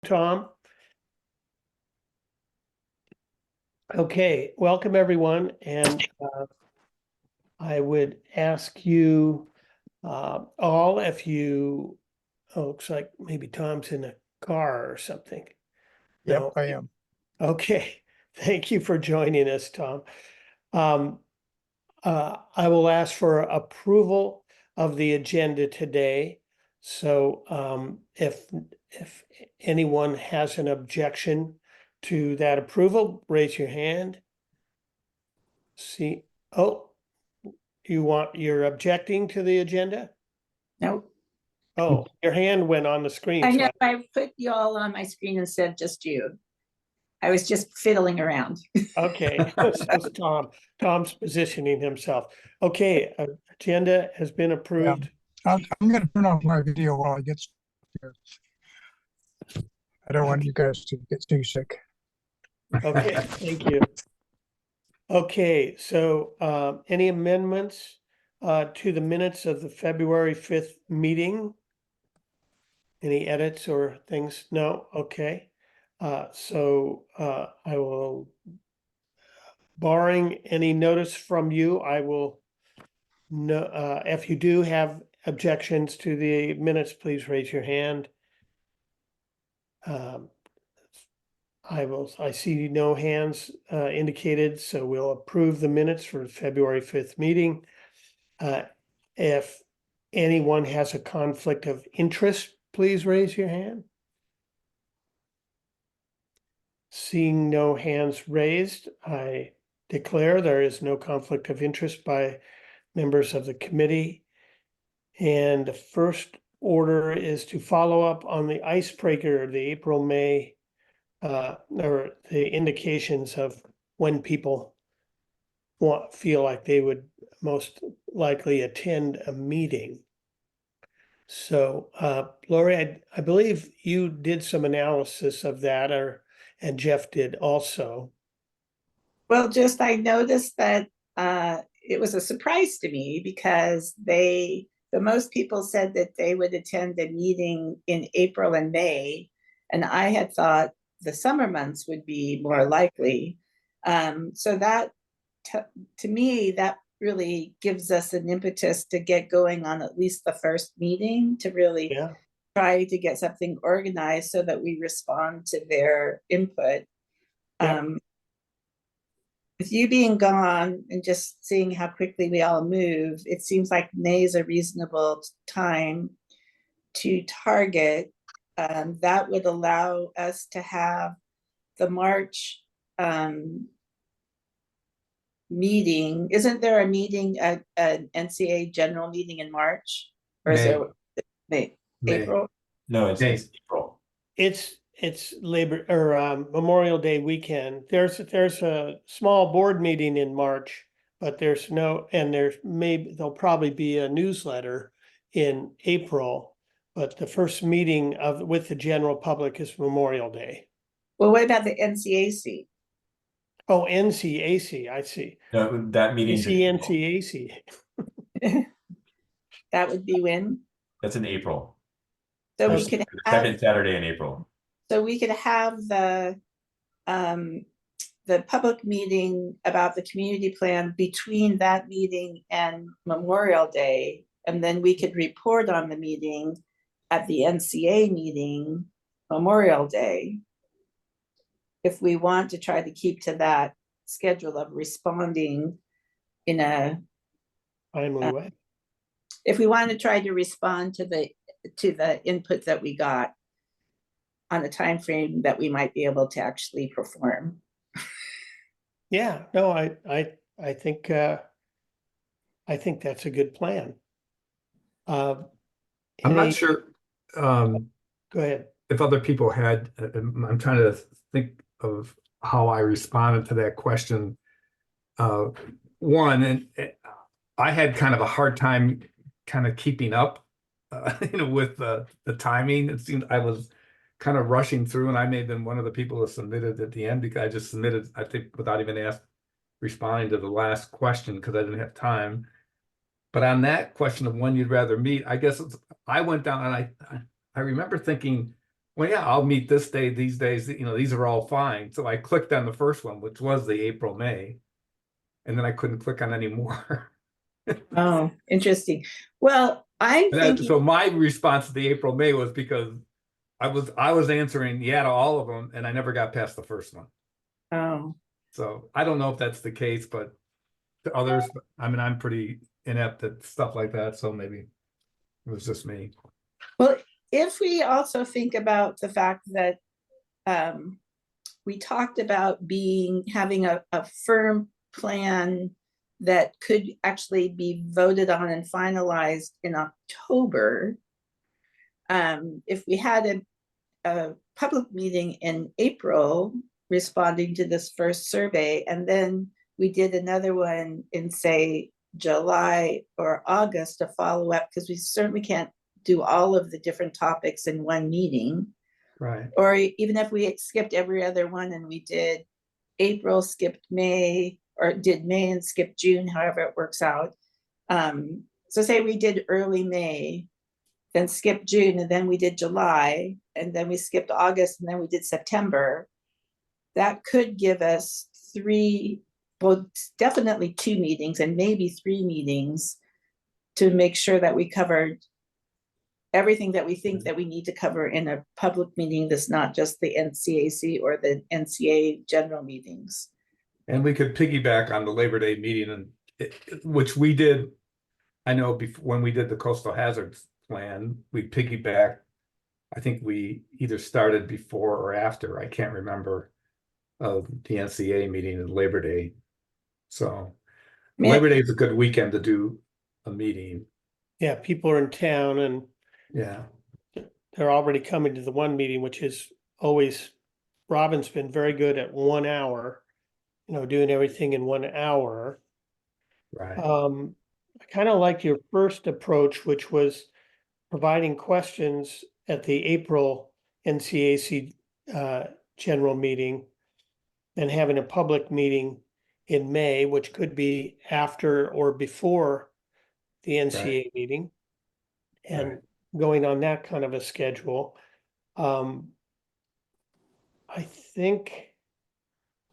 Tom. Okay, welcome everyone, and I would ask you all if you, looks like maybe Tom's in a car or something. Yep, No? I am. Okay, thank you for joining us, Tom. Um, I will ask for approval of the agenda today. So if anyone has an objection to that approval, raise your hand. See, oh, you're objecting to the agenda? No, Oh, your hand went on the screen. I so know I put you all on my screen and said just you. I was just fiddling around. Okay, so Tom's positioning himself. Okay, agenda has been approved. I'm going to turn off my video while I get here. I don't want you guys to get too sick. Okay, thank you. Okay, so any amendments to the minutes of the February 5th meeting? Any edits or things? No? Okay. I will, barring any notice from you, I will no, if you do have objections to the minutes, please raise your hand. I see no hands indicated, so we'll approve the minutes for February 5th meeting. If anyone has a conflict of interest, please raise your hand. Seeing no hands raised, I declare there is no conflict of interest by members of the committee. And the first order is to follow up on the icebreaker, the April, May, or the indications of when people feel like they would most likely attend a meeting. So, Lori, I believe you did some analysis of that, and Jeff did also. Well, just I noticed that it was a surprise to me because the most people said that they would attend a meeting in April and May, and I had thought the summer months would be more likely. So that to me, that really gives us an impetus to get going on at least the first meeting to really Yeah. try to get something organized so that we respond to their input. Yeah. With you being gone and just seeing how quickly we all move, it seems like May is a reasonable time to target. That would allow us to have the March meeting. Isn't there a meeting at an NCA general meeting in March? Or is there May. April? No, it's April. It's Labor or Memorial Day weekend. There's a small board meeting in March, but there'll probably be a newsletter in April, but the first meeting with the general public is Memorial Day. Well, what about the NCAC? Oh, NCAC, I see. No, that meeting's in April. NCAC. That would be when? That's in April. So That's we could the second Saturday in April. So we could have the public meeting about the community plan between that meeting and Memorial Day, and then we could report on the meeting at the NCA meeting Memorial Day. If we want to try to keep to that schedule of responding in a Timely way. if we want to try to respond to the input that we got on a time frame that we might be able to actually perform. Yeah, no, I think that's a good plan. I'm not sure Go ahead. if other people had, I'm trying to think of how I responded to that question. One, and I had kind of a hard time kind of keeping up with the timing. It seemed I was kind of rushing through, and I may have been one of the people that submitted at the end because I just submitted, I think, without even responding to the last question because I didn't have time. But on that question of when you'd rather meet, I guess I went down and I remember thinking, well, yeah, I'll meet this day, these days, you know, these are all fine. So I clicked on the first one, which was the April, May. And then I couldn't click on any more. Oh, interesting. Well, I'm And thinking, so my response to the April, May was because I was answering yeah to all of them, and I never got past the first one. oh, So I don't know if that's the case, but to others, I mean, I'm pretty inept at stuff like that, so maybe it was just me. well, if we also think about the fact that we talked about having a firm plan that could actually be voted on and finalized in October. If we had a public meeting in April responding to this first survey, and then we did another one in, say, July or August to follow up, because we certainly can't do all of the different topics in one meeting. Right. Or even if we skipped every other one and we did April, skipped May, or did May and skipped June, however it works out. So say we did early May, then skipped June, and then we did July, and then we skipped August, and then we did September. That could give us definitely 2 meetings and maybe 3 meetings to make sure that we covered everything that we think that we need to cover in a public meeting that's not just the NCAC or the NCA general meetings. And we could piggyback on the Labor Day meeting, and which we did. I know before, when we did the coastal hazards plan, we piggybacked. I think we either started before or after, I can't remember, of the NCA meeting and Labor Day. So Labor Day is a good weekend to do a meeting. Yeah, people are in town and Yeah. they're already coming to the one meeting, which is always, Robin's been very good at 1 hour, doing everything in 1 hour. Right. I kind of like your first approach, which was providing questions at the April NCAC general meeting and having a public meeting in May, which could be after or before the NCA meeting, and going on that kind of a schedule. I think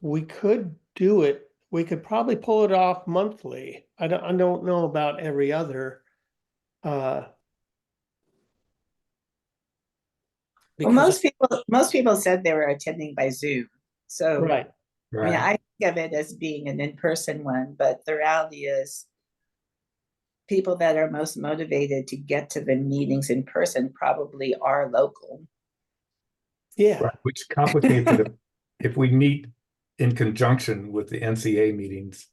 we could do it. We could probably pull it off monthly. I don't know about every other. Well, Because, most people said they were attending by Zoom. So right, I mean, I think of it as being an in-person one, but the reality is people that are most motivated to get to the meetings in person probably are local. yeah, Right, which complicates it if we meet in conjunction with the NCA meetings.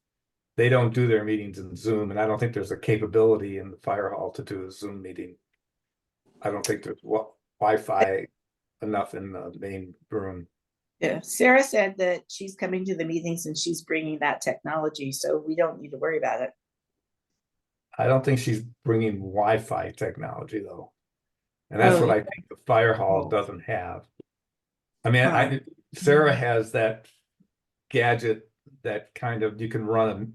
They don't do their meetings in Zoom, and I don't think there's a capability in the fire hall to do a Zoom meeting. I don't think there's Wi-Fi enough in the main room. Yeah, Sarah said that she's coming to the meetings and she's bringing that technology, so we don't need to worry about it. I don't think she's bringing Wi-Fi technology though. And that's what I think the fire hall doesn't have. I mean, Sarah has that gadget that kind of, you can run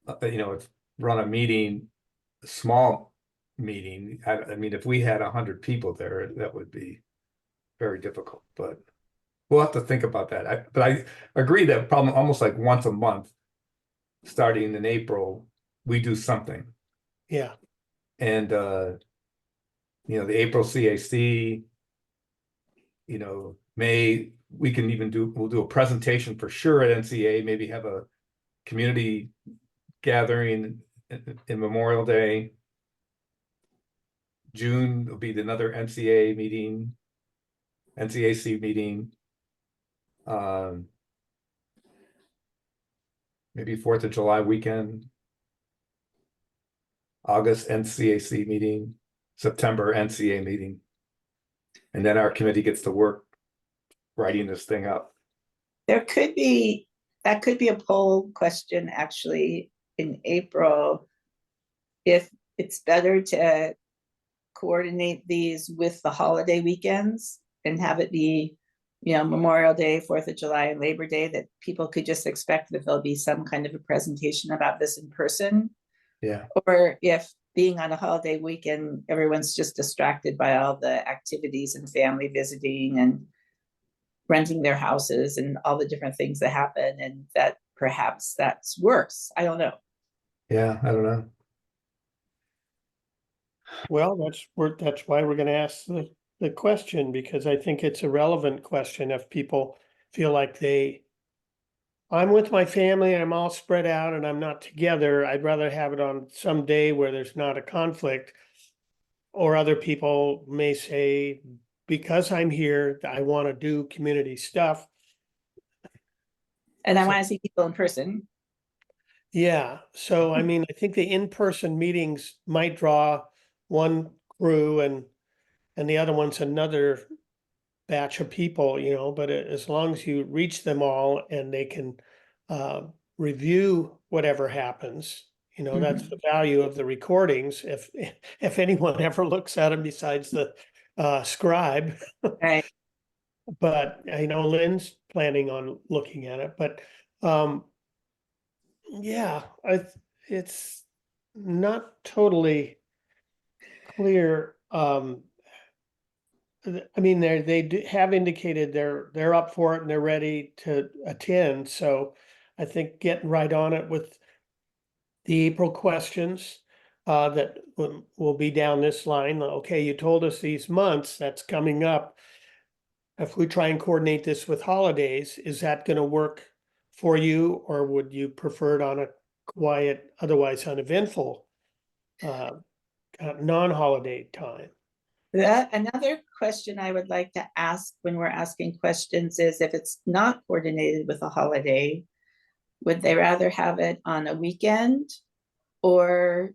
a meeting, a small meeting. I mean, if we had 100 people there, that would be very difficult, but we'll have to think about that. But I agree that probably almost like once a month, starting in April, we do something. yeah. And the April CAC, May, we'll do a presentation for sure at NCA, maybe have a community gathering in Memorial Day. June will be another NCA meeting, NCAC meeting. Maybe 4th of July weekend. August NCAC meeting, September NCA meeting. And then our committee gets to work writing this thing up. That could be a poll question actually in April. If it's better to coordinate these with the holiday weekends and have it be, Memorial Day, 4th of July, and Labor Day, that people could just expect that there'll be some kind of a presentation about this in person. Yeah. Or if being on a holiday weekend, everyone's just distracted by all the activities and family visiting and renting their houses and all the different things that happen, and that perhaps that's worse. I don't know. Yeah, I don't know. Well, that's why we're gonna ask the question, because I think it's a relevant question if people feel like I'm with my family, I'm all spread out and I'm not together. I'd rather have it on some day where there's not a conflict. Or other people may say, because I'm here, I want to do community stuff. And I So- want to see people in person. Yeah, so I mean, I think the in-person meetings might draw one crew and the other one's another batch of people, but as long as you reach them all and they can review whatever happens, that's the value of the recordings. If anyone ever looks at them besides the scribe, Right. but I know Lynn's planning on looking at it, but yeah, it's not totally clear. I mean, have indicated they're up for it and they're ready to attend. So I think getting right on it with the April questions that will be down this line. Okay, you told us these months, that's coming up. If we try and coordinate this with holidays, is that going to work for you, or would you prefer it on a quiet, otherwise uneventful non-holiday time? Another question I would like to ask when we're asking questions is, if it's not coordinated with a holiday, would they rather have it on a weekend or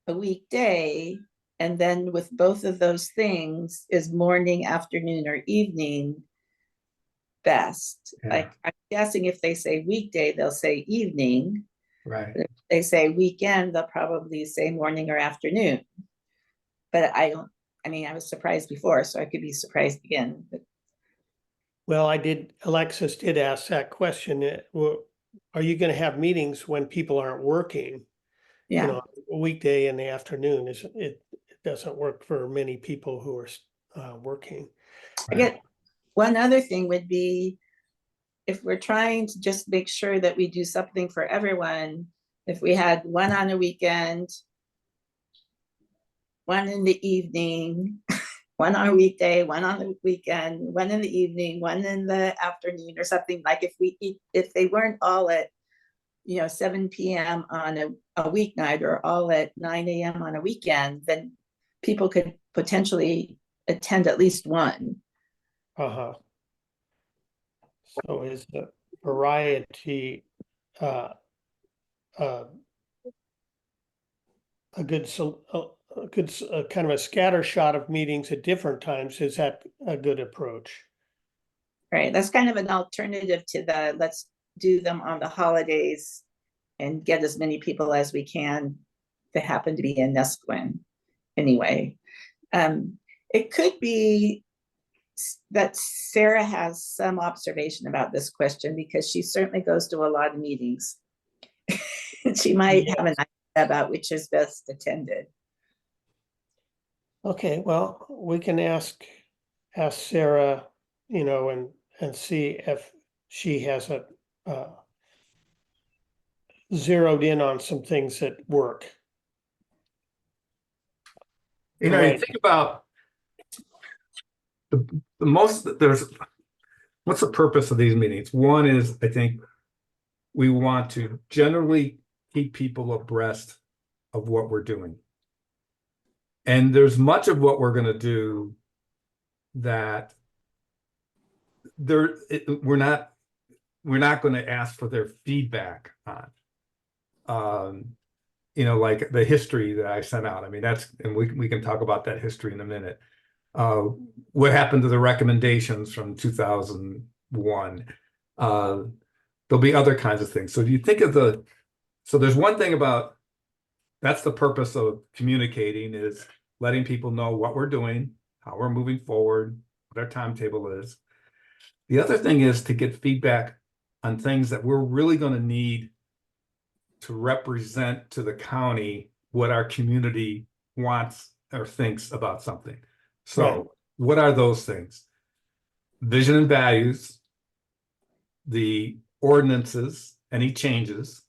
a weekday? And then with both of those things, is morning, afternoon, or evening best? Yeah. Like, I'm guessing if they say weekday, they'll say evening. Right. If they say weekend, they'll probably say morning or afternoon. But I was surprised before, so I could be surprised again. Well, Alexis did ask that question. Are you going to have meetings when people aren't working? Yeah. A weekday in the afternoon it doesn't work for many people who are working. I get one other thing would be, if we're trying to just make sure that we do something for everyone, if we had one on a weekend, one in the evening, one on a weekday, one on the weekend, one in the evening, one in the afternoon, or something, like if they weren't all at 7 p.m. on a weeknight, or all at 9 a.m. on a weekend, then people could potentially attend at least one. So is the variety a good kind of a scatter shot of meetings at different times? Is that a good approach? Right, that's kind of an alternative to the let's do them on the holidays and get as many people as we can that happen to be in Nestwin anyway. It could be that Sarah has some observation about this question, because she certainly goes to a lot of meetings. She might have an idea about which is best attended. Okay, well, we can ask Sarah, and see if she has zeroed in on some things that work. You Right. think about what's the purpose of these meetings? One is, I think we want to generally keep people abreast of what we're doing. And there's much of what we're going to do that we're not going to ask for their feedback on. Like the history that I sent out. I mean, and we can talk about that history in a minute. What happened to the recommendations from 2001? There'll be other kinds of things. So if you think of so there's one thing about, that's the purpose of communicating, is letting people know what we're doing, how we're moving forward, what our timetable is. The other thing is to get feedback on things that we're really going to need to represent to the county what our community wants or thinks about something. So Right. what are those things? Vision and values, the ordinances, any changes.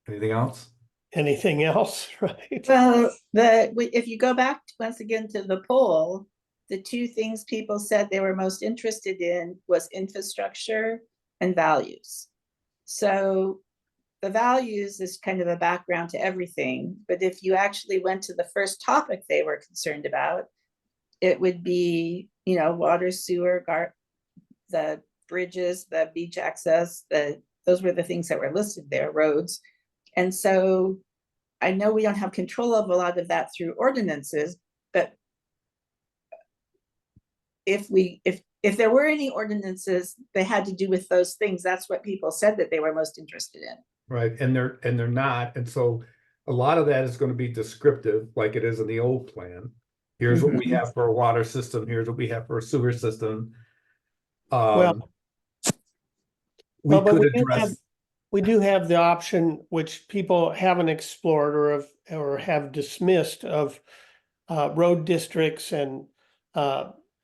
Anything else? Anything else, right? Well, if you go back once again to the poll, the two things people said they were most interested in was infrastructure and values. So the values is kind of a background to everything, but if you actually went to the first topic they were concerned about, it would be, you know, water, sewer, the bridges, the beach access, those were the things that were listed there, roads. And so I know we don't have control of a lot of that through ordinances, but if there were any ordinances, they had to do with those things. That's what people said that they were most interested in. Right, and they're not, and so a lot of that is going to be descriptive, like it is in the old plan. Here's what we have for a water system, here's what we have for a sewer system. Well, We but could address, we do have the option, which people haven't explored or have dismissed, of road districts and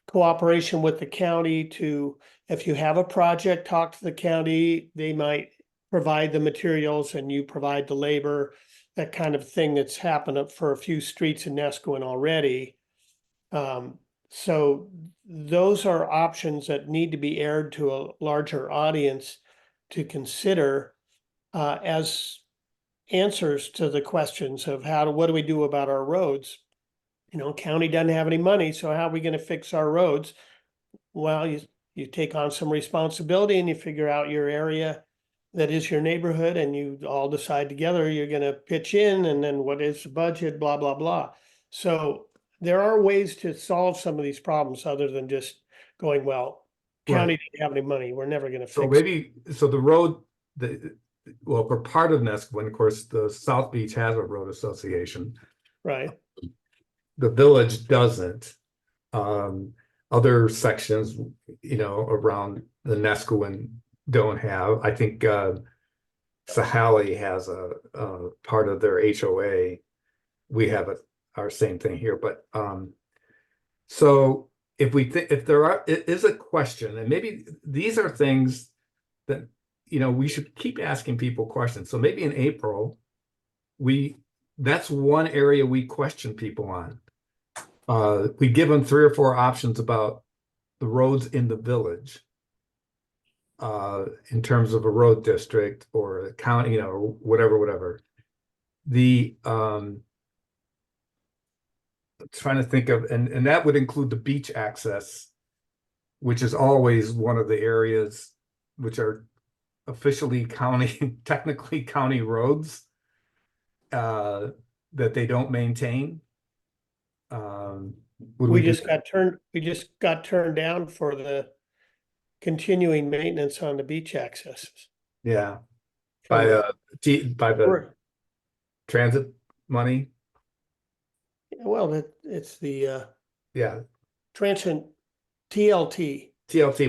cooperation with the county to, if you have a project, talk to the county. They might provide the materials and you provide the labor, that kind of thing that's happened for a few streets in Nescoin already. So those are options that need to be aired to a larger audience to consider as answers to the questions of what do we do about our roads? You know, county doesn't have any money, so how are we going to fix our roads? Well, you take on some responsibility and you figure out your area that is your neighborhood, and you all decide together you're going to pitch in, and then what is the budget, blah, blah, blah. So there are ways to solve some of these problems other than just going, well, county didn't have any money, we're never going to so fix it. maybe, so the road, well, for part of Nescoin, of course, the South Beach has a road association. Right. The village doesn't. Other sections, you know, around the Nescoin don't have. I think Sahali has a part of their HOA. We have our same thing here, but so if we think, if there is a question, and maybe these are things that, you know, we should keep asking people questions. So maybe in April, that's one area we question people on. We give them 3 or 4 options about the roads in the village, in terms of a road district or a county, you know, whatever. Trying to think of, and that would include the beach access, which is always one of the areas which are officially county, technically county roads, that they don't maintain. We just got turned down for the continuing maintenance on the beach accesses. Yeah, by the transit money. Well, it's the Yeah, transit TLT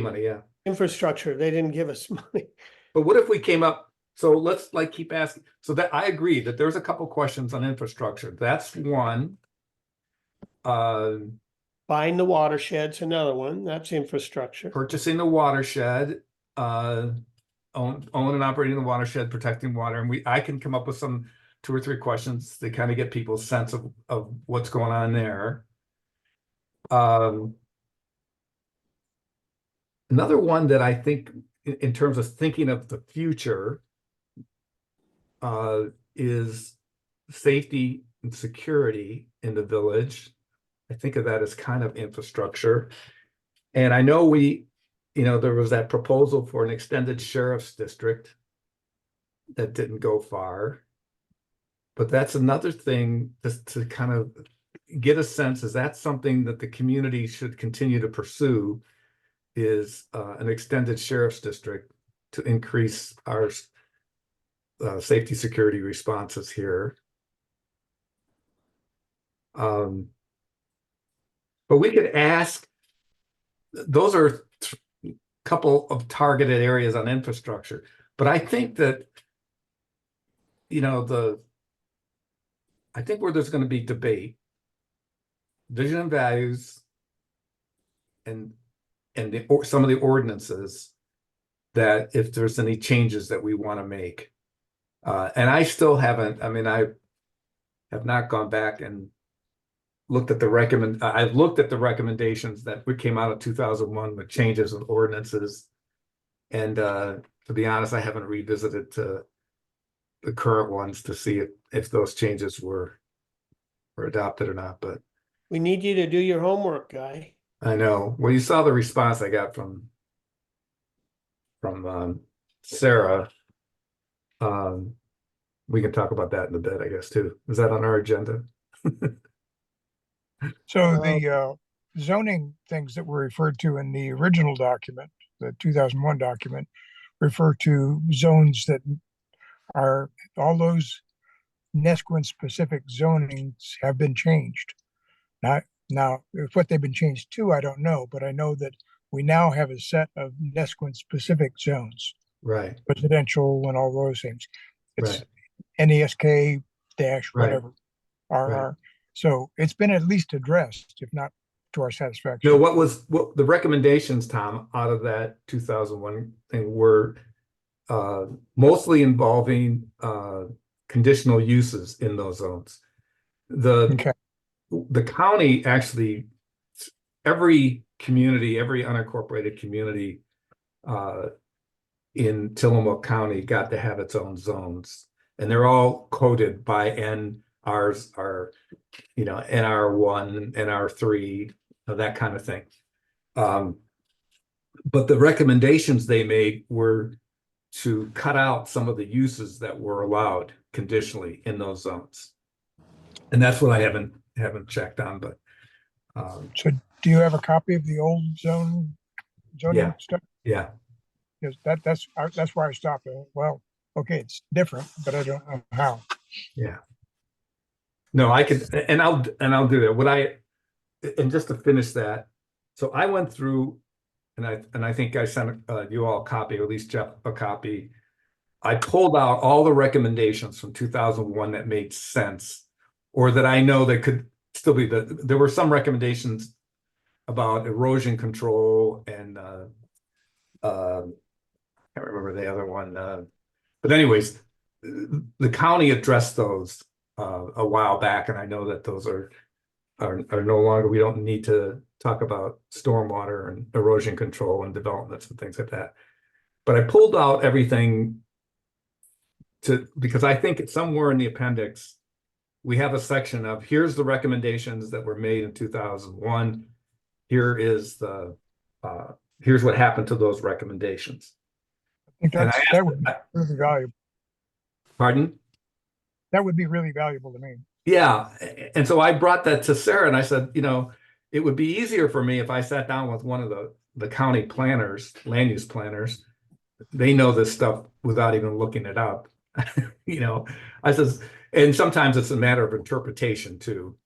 money, yeah. infrastructure. They didn't give us money. But what if we came up, so let's keep asking, so that I agree that there's a couple questions on infrastructure. That's one. Buying the watershed's another one. That's infrastructure. Purchasing the watershed, own and operating the watershed, protecting water, and I can come up with some 2 or 3 questions to kind of get people's sense of what's going on there. Another one that I think in terms of thinking of the future is safety and security in the village. I think of that as kind of infrastructure. And I know there was that proposal for an extended sheriff's district that didn't go far. But that's another thing just to kind of get a sense, is that something that the community should continue to pursue, is an extended sheriff's district to increase our safety security responses here. But we could ask, those are a couple of targeted areas on infrastructure. But I think that, I think where there's gonna be debate, vision and values, and some of the ordinances, that if there's any changes that we want to make. And I still haven't, I mean, I have not gone back and looked at I've looked at the recommendations that came out of 2001 with changes of ordinances. And to be honest, I haven't revisited the current ones to see if those changes were adopted or not, but We need you to do your homework, Guy. I know. Well, you saw the response I got from Sarah. We can talk about that in a bit, I guess, too. Is that on our agenda? So the zoning things that were referred to in the original document, the 2001 document, refer to zones that are, all those Nesquin specific zonings have been changed. Now, if what they've been changed to, I don't know, but I know that we now have a set of Nesquin specific zones, Right, residential and all those things. It's right, NESK dash Right. whatever, RR. So it's been at least addressed, if not to our satisfaction. No, what the recommendations, Tom, out of that 2001 thing were mostly involving conditional uses in those zones. Okay. The county actually, every community, every unincorporated community in Tillamook County got to have its own zones, and they're all coded by N. Ours are, NR1, NR3, that kind of thing. But the recommendations they made were to cut out some of the uses that were allowed conditionally in those zones. And that's what I haven't checked on, but So do you have a copy of the old zoning Yeah. stuff? yeah. Because that's where I stopped. Well, okay, it's different, but I don't know how. Yeah. No, I could, and I'll do that. And just to finish that, so I went through, and I think I sent you all a copy, or at least Jeff a copy. I pulled out all the recommendations from 2001 that made sense, or that I know that could still be there were some recommendations about erosion control and I can't remember the other one. But anyways, the county addressed those a while back, and I know that those are no longer, we don't need to talk about stormwater and erosion control and developments and things like that. But I pulled out everything because I think it's somewhere in the appendix, we have a section of, here's the recommendations that were made in 2001. Here is here's what happened to those recommendations. I think And that would be really valuable. Pardon? That would be really valuable to me. Yeah, and so I brought that to Sarah, and I said, it would be easier for me if I sat down with one of the county planners, land use planners. They know this stuff without even looking it up. I says, and sometimes it's a matter of interpretation too.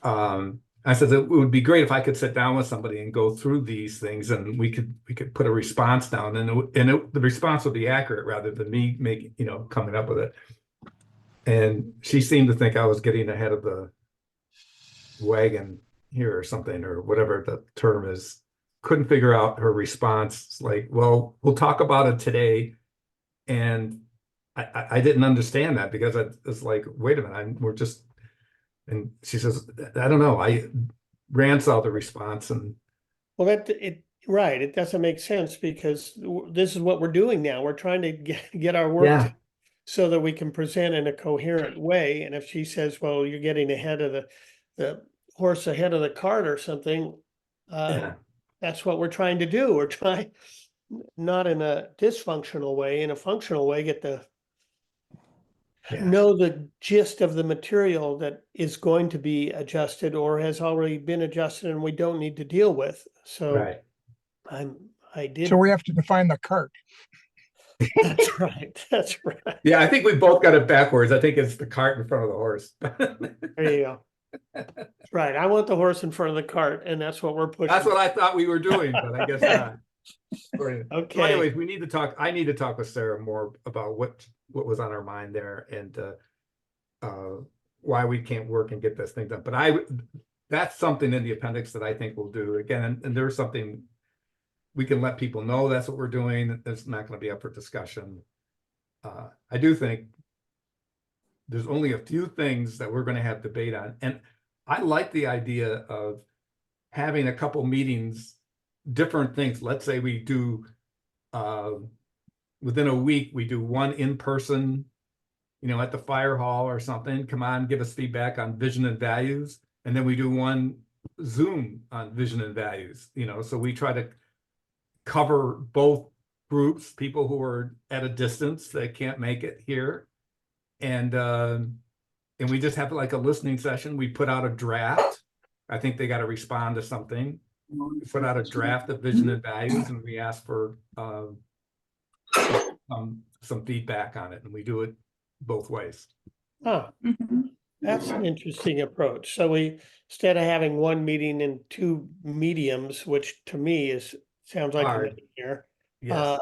I said it would be great if I could sit down with somebody and go through these things, and we could put a response down, and the response would be accurate rather than me coming up with it. And she seemed to think I was getting ahead of the wagon here or something, or whatever the term is. Couldn't figure out her response. It's like, well, we'll talk about it today. And I didn't understand that, because I was like, wait a minute, and she says, I don't know. I ran saw the response, and Well, right, it doesn't make sense, because this is what we're doing now. We're trying to get our work Yeah. so that we can present in a coherent way. And if she says, well, you're getting ahead of the horse ahead of the cart or something, yeah, that's what we're trying to do. We're trying, not in a dysfunctional way, in a functional way, yeah. know the gist of the material that is going to be adjusted or has already been adjusted and we don't need to deal with. So Right. I did. So we have to define the cart. That's right. That's right. Yeah, I think we both got it backwards. I think it's the cart in front of the horse. There you go. That's right. I want the horse in front of the cart, and that's what we're pushing. That's what I thought we were doing, but I guess not. So Okay. anyways, I need to talk with Sarah more about what was on our mind there and why we can't work and get this thing done. But that's something in the appendix that I think we'll do again. And there's something we can let people know that's what we're doing. That's not going to be up for discussion. I do think there's only a few things that we're going to have debate on. And I like the idea of having a couple meetings, different things. Let's say we do, within a week, we do one in person, at the fire hall or something. Come on, give us feedback on vision and values. And then we do one Zoom on vision and values, so we try to cover both groups, people who are at a distance that can't make it here. And we just have like a listening session. We put out a draft. I think they got to respond to something. We put out a draft of vision and values, and we ask for some feedback on it, and we do it both ways. Huh, Mhm. that's an interesting approach. So we, instead of having one meeting in two mediums, which to me sounds like a Hard. nightmare. Yes.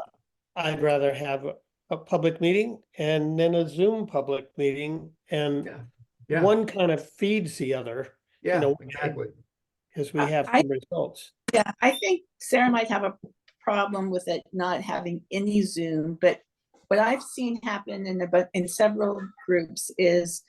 I'd rather have a public meeting and then a Zoom public meeting, and Yeah. one kind of feeds the other Yeah, way. exactly. as we have I- some results. Yeah, I think Sarah might have a problem with it not having any Zoom, but what I've seen happen in several groups is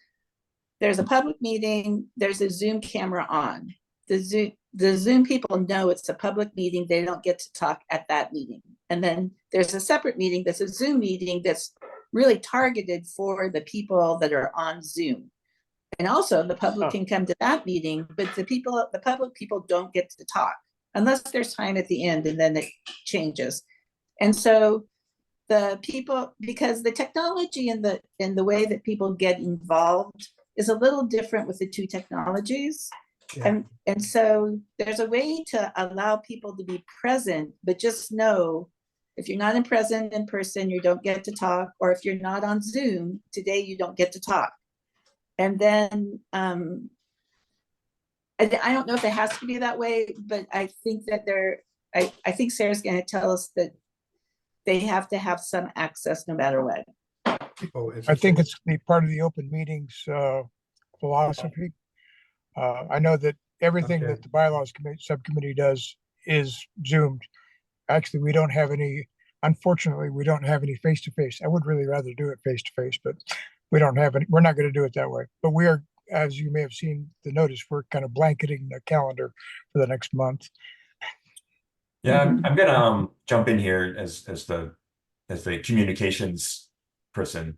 there's a public meeting, there's a Zoom camera on. The Zoom people know it's a public meeting, they don't get to talk at that meeting. And then there's a separate meeting that's a Zoom meeting that's really targeted for the people that are on Zoom. And also the public can come to that meeting, but the public people don't get to talk unless there's time at the end, and then it changes. And so the people, because the technology and the way that people get involved is a little different with the two technologies. Yeah. And so there's a way to allow people to be present, but just know if you're not present in person, you don't get to talk, or if you're not on Zoom today, you don't get to talk. And then I don't know if it has to be that way, but I think that I think Sarah's going to tell us that they have to have some access no matter what. Oh, I think it's the part of the open meetings philosophy. I know that everything Okay. that the bylaws subcommittee does is Zoomed. Actually, we don't have any, unfortunately, we don't have any face-to-face. I would really rather do it face-to-face, but we don't have any, we're not going to do it that way. But we are, as you may have seen the notice, we're kind of blanketing the calendar for the next month. Yeah, I'm gonna jump in here as the communications person.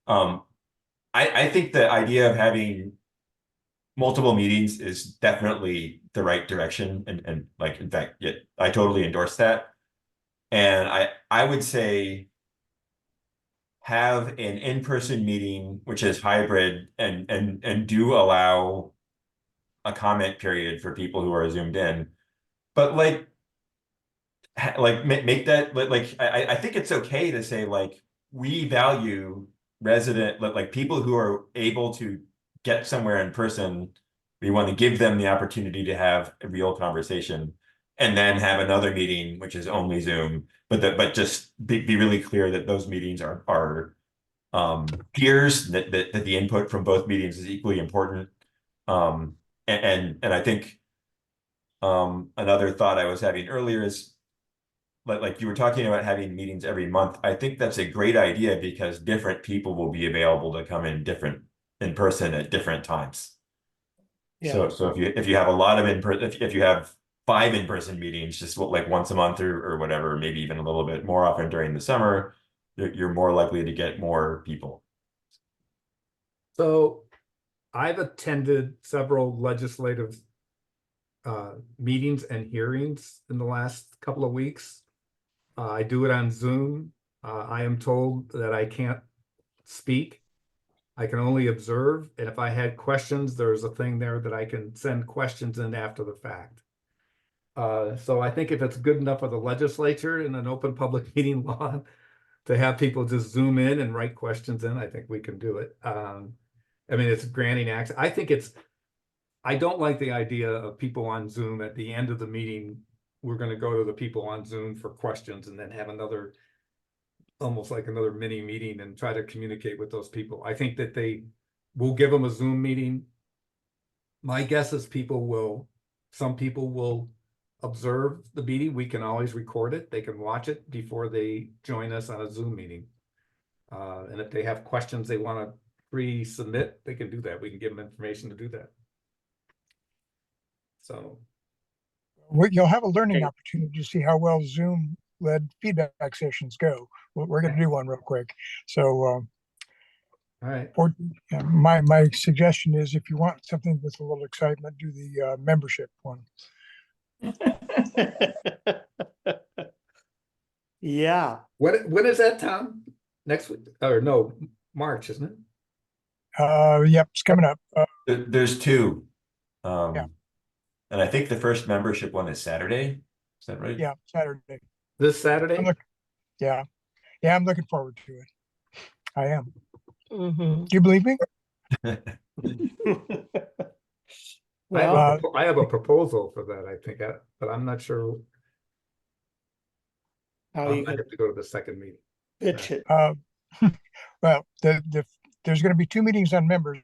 I think the idea of having multiple meetings is definitely the right direction, and like, in fact, yeah, I totally endorse that. And I would say have an in-person meeting which is hybrid, and do allow a comment period for people who are zoomed in, but like make that like I think it's okay to say, like, we value resident, like people who are able to get somewhere in person. We want to give them the opportunity to have a real conversation, and then have another meeting which is only Zoom. But just be really clear that those meetings are peers, that the input from both meetings is equally important. And I think another thought I was having earlier is, like you were talking about having meetings every month. I think that's a great idea because different people will be available to come in person at different times. Yeah. So if you have a lot of if you have 5 in-person meetings, just like once a month or whatever, maybe even a little bit more often during the summer, you're more likely to get more people. So I've attended several legislative meetings and hearings in the last couple of weeks. I do it on Zoom. I am told that I can't speak. I can only observe. And if I had questions, there's a thing there that I can send questions in after the fact. So I think if it's good enough for the legislature in an open public meeting law to have people just zoom in and write questions in, I think we can do it. I mean, it's granting access. I don't like the idea of people on Zoom at the end of the meeting. We're going to go to the people on Zoom for questions and then have another almost like another mini meeting and try to communicate with those people. I think that we'll give them a Zoom meeting. My guess is some people will observe the meeting. We can always record it. They can watch it before they join us on a Zoom meeting. And if they have questions they want to pre-submit, they can do that. We can give them information to do that. So, You'll have a learning Okay. opportunity to see how well Zoom led feedback sessions go. We're going to do one real quick. So, all right. my suggestion is if you want something with a little excitement, do the membership one. Yeah, When is that, Tom? Next week? Or no, March, isn't it? Yep, it's coming up. There's two. Yeah. And I think the first membership one is Saturday. Is that right? Yeah, Saturday. This Saturday? Yeah, I'm looking forward to it. I am. Mhm. Do you believe me? well, I have a proposal for that, I think, but I'm not sure. how I you might can have to go to the second meeting. pitch it. Well, there's going to be 2 meetings on members.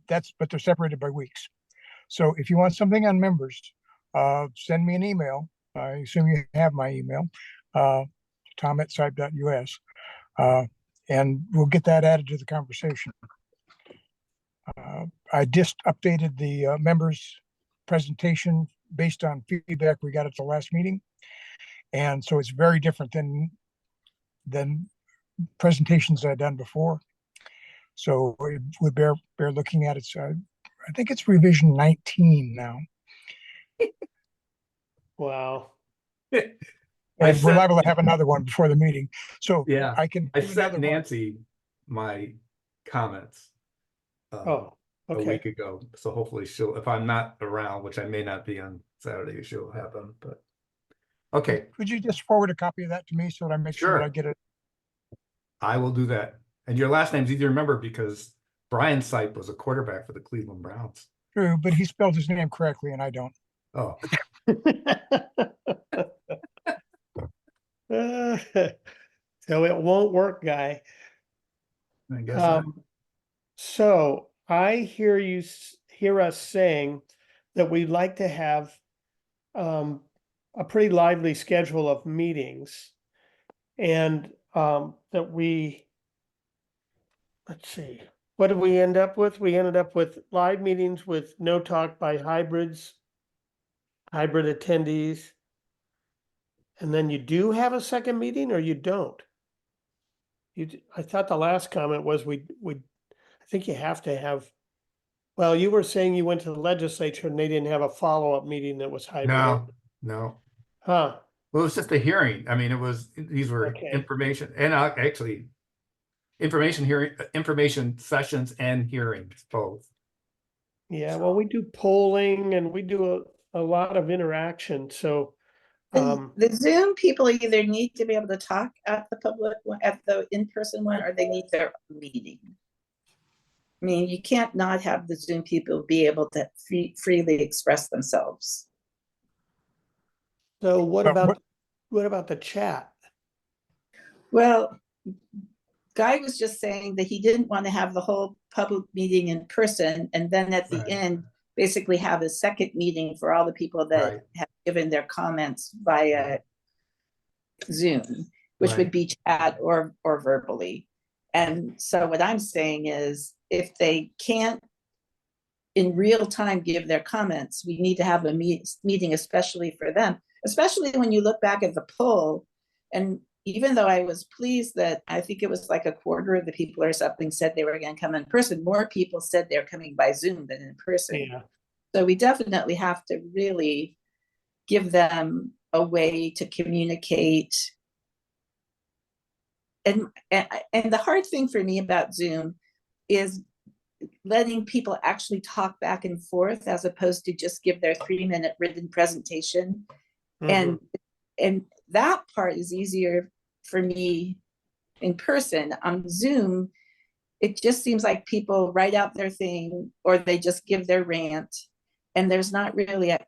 But they're separated by weeks. So if you want something on members, send me an email. I assume you have my email, tom@scipe.us, and we'll get that added to the conversation. I just updated the members presentation based on feedback we got at the last meeting. And so it's very different than presentations I've done before. So it would bear looking at it. So I think it's revision 19 now. Wow. I And we're sent- liable to have another one before the meeting. So Yeah, I can I do sent another one. Nancy my comments. Oh, A okay. week ago, so hopefully if I'm not around, which I may not be on Saturday, she'll have them, but. Okay, Could you just forward a copy of that to me so that I make sure that I Sure. get it? I will do that. And your last name's easy to remember because Brian Sipe was a quarterback for the Cleveland Browns. True, but he spelled his name correctly and I don't. Oh, So it won't work, guy. I guess not. So I hear us saying that we'd like to have a pretty lively schedule of meetings. And that let's see, what did we end up with? We ended up with live meetings with no talk by hybrid attendees. And then you do have a second meeting or you don't? I thought the last comment was I think you have to have, well, you were saying you went to the legislature and they didn't have a follow-up meeting that was hybrid. No. Huh, Well, it was just a hearing. I mean, these were Okay. information and actually information sessions and hearings both. yeah, well, we do polling and we do a lot of interaction, so. The Zoom people either need to be able to talk at the public one, at the in-person one, or they need their own meeting. I mean, you can't not have the Zoom people be able to freely express themselves. So what But about the chat? Well, Guy was just saying that he didn't want to have the whole public meeting in person and then at the Right. end, basically have a second meeting for all the people that Right. have given their comments via Zoom, which Right. would be chat or verbally. And so what I'm saying is if they can't in real time give their comments, we need to have a meeting especially for them, especially when you look back at the poll. And even though I was pleased that I think it was like a quarter of the people or something said they were going to come in person, more people said they're coming by Zoom than in person. Yeah, So we definitely have to really give them a way to communicate. And the hard thing for me about Zoom is letting people actually talk back and forth as opposed to just give their 3-minute written presentation. mhm. And that part is easier for me in person. On Zoom, it just seems like people write out their thing or they just give their rant and there's not really a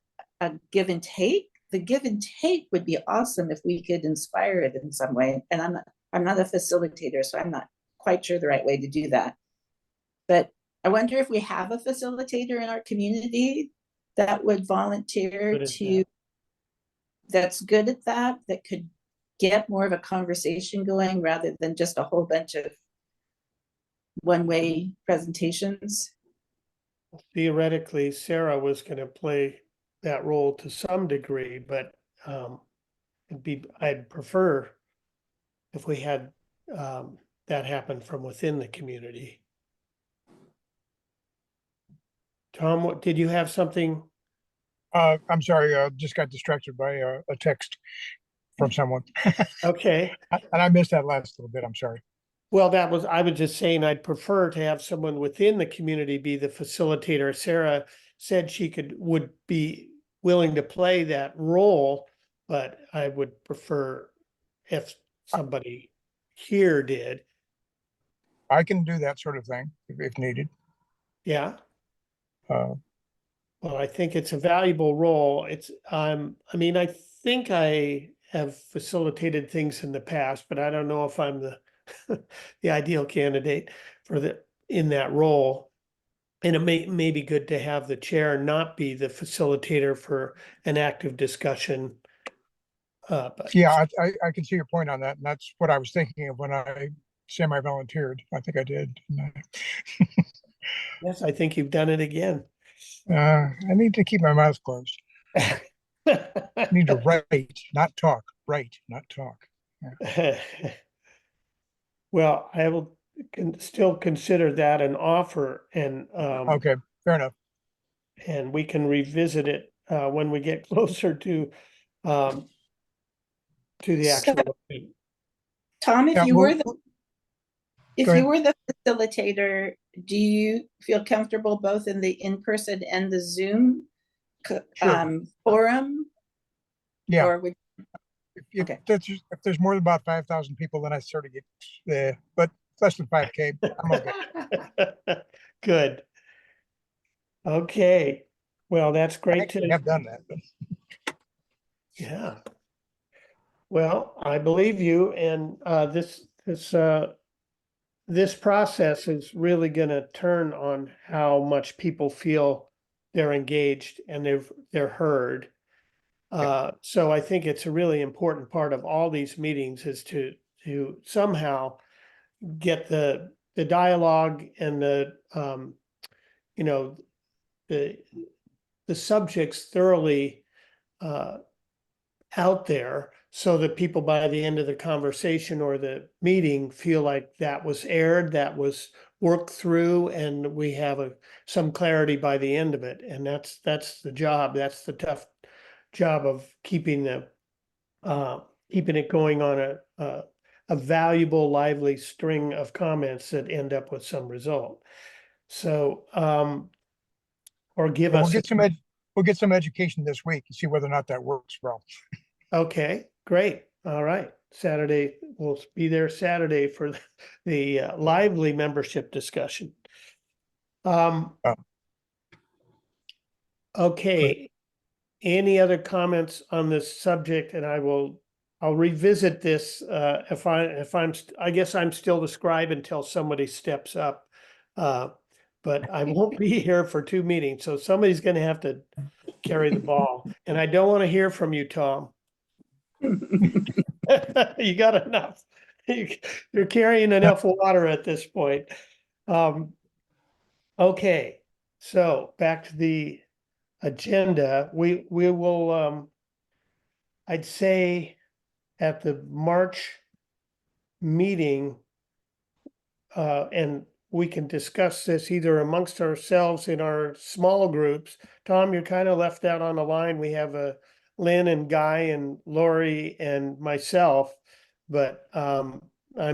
give and take. The give and take would be awesome if we could inspire it in some way. And I'm not a facilitator, so I'm not quite sure the right way to do that. But I wonder if we have a facilitator in our community that would volunteer Good at to, that's good at that, that could get more of a conversation going rather than just a whole bunch of one-way presentations. Theoretically, Sarah was gonna play that role to some degree, but I'd prefer if we had that happen from within the community. Tom, what, did you have something? I'm sorry, just got distracted by a text from someone. Okay, And I missed that last little bit. I'm sorry. well, I was just saying I'd prefer to have someone within the community be the facilitator. Sarah said would be willing to play that role, but I would prefer if somebody here did. I can do that sort of thing if needed. Yeah, Uh, well, I think it's a valuable role. I mean, I think I have facilitated things in the past, but I don't know if I'm the the ideal candidate in that role. And it may be good to have the chair not be the facilitator for an active discussion. But yeah, I can see your point on that. And that's what I was thinking of when I semi-volunteered. I think I did. yes, I think you've done it again. I need to keep my mouth closed. I need to write, not talk. Write, not talk. Well, I will still consider that an offer Okay, fair enough. and we can revisit it when we get closer um, to the So, actual. Tom, Yeah, we'll- go if ahead. you were the facilitator, do you feel comfortable both in the in-person and the Zoom Sure. forum? Yeah, Or would, Okay. if there's more than about 5,000 people, then I sort of get there, but less than 5K, I'm okay. Good. Okay. Well, that's I great actually to, have done that, but yeah. Well, I believe you and this process is really gonna turn on how much people feel they're engaged and they're heard. So I think it's a really important part of all these meetings is to somehow get the dialogue and you know, the subjects thoroughly out there so that people by the end of the conversation or the meeting feel like that was aired, that was worked through, and we have some clarity by the end of it. And that's the job. That's the tough job of keeping it going on a valuable, lively string of comments that end up with some result. So, or give we'll us, get some education this week and see whether or not that works well. okay, great. All right. Saturday, we'll be there Saturday for the lively membership discussion. Oh. Okay. Any other comments on this subject? And I'll revisit this I guess I'm still the scribe until somebody steps up. But I won't be here for 2 meetings, so somebody's gonna have to carry the ball. And I don't want to hear from you, Tom. You got enough. You're carrying enough water at this point. Okay, so back to the agenda. We will I'd say at the March meeting, and we can discuss this either amongst ourselves in our small groups. Tom, you're kind of left out on the line. We have Lynn and Guy and Lori and myself, but I'm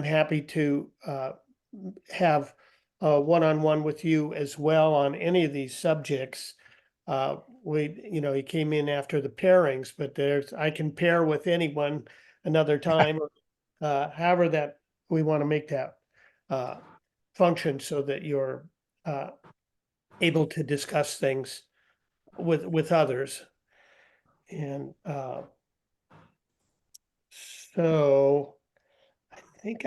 happy to have a one-on-one with you as well on any of these subjects. He came in after the pairings, but I can pair with anyone another time, however that we want to make that function so that you're able to discuss things with others. And so I think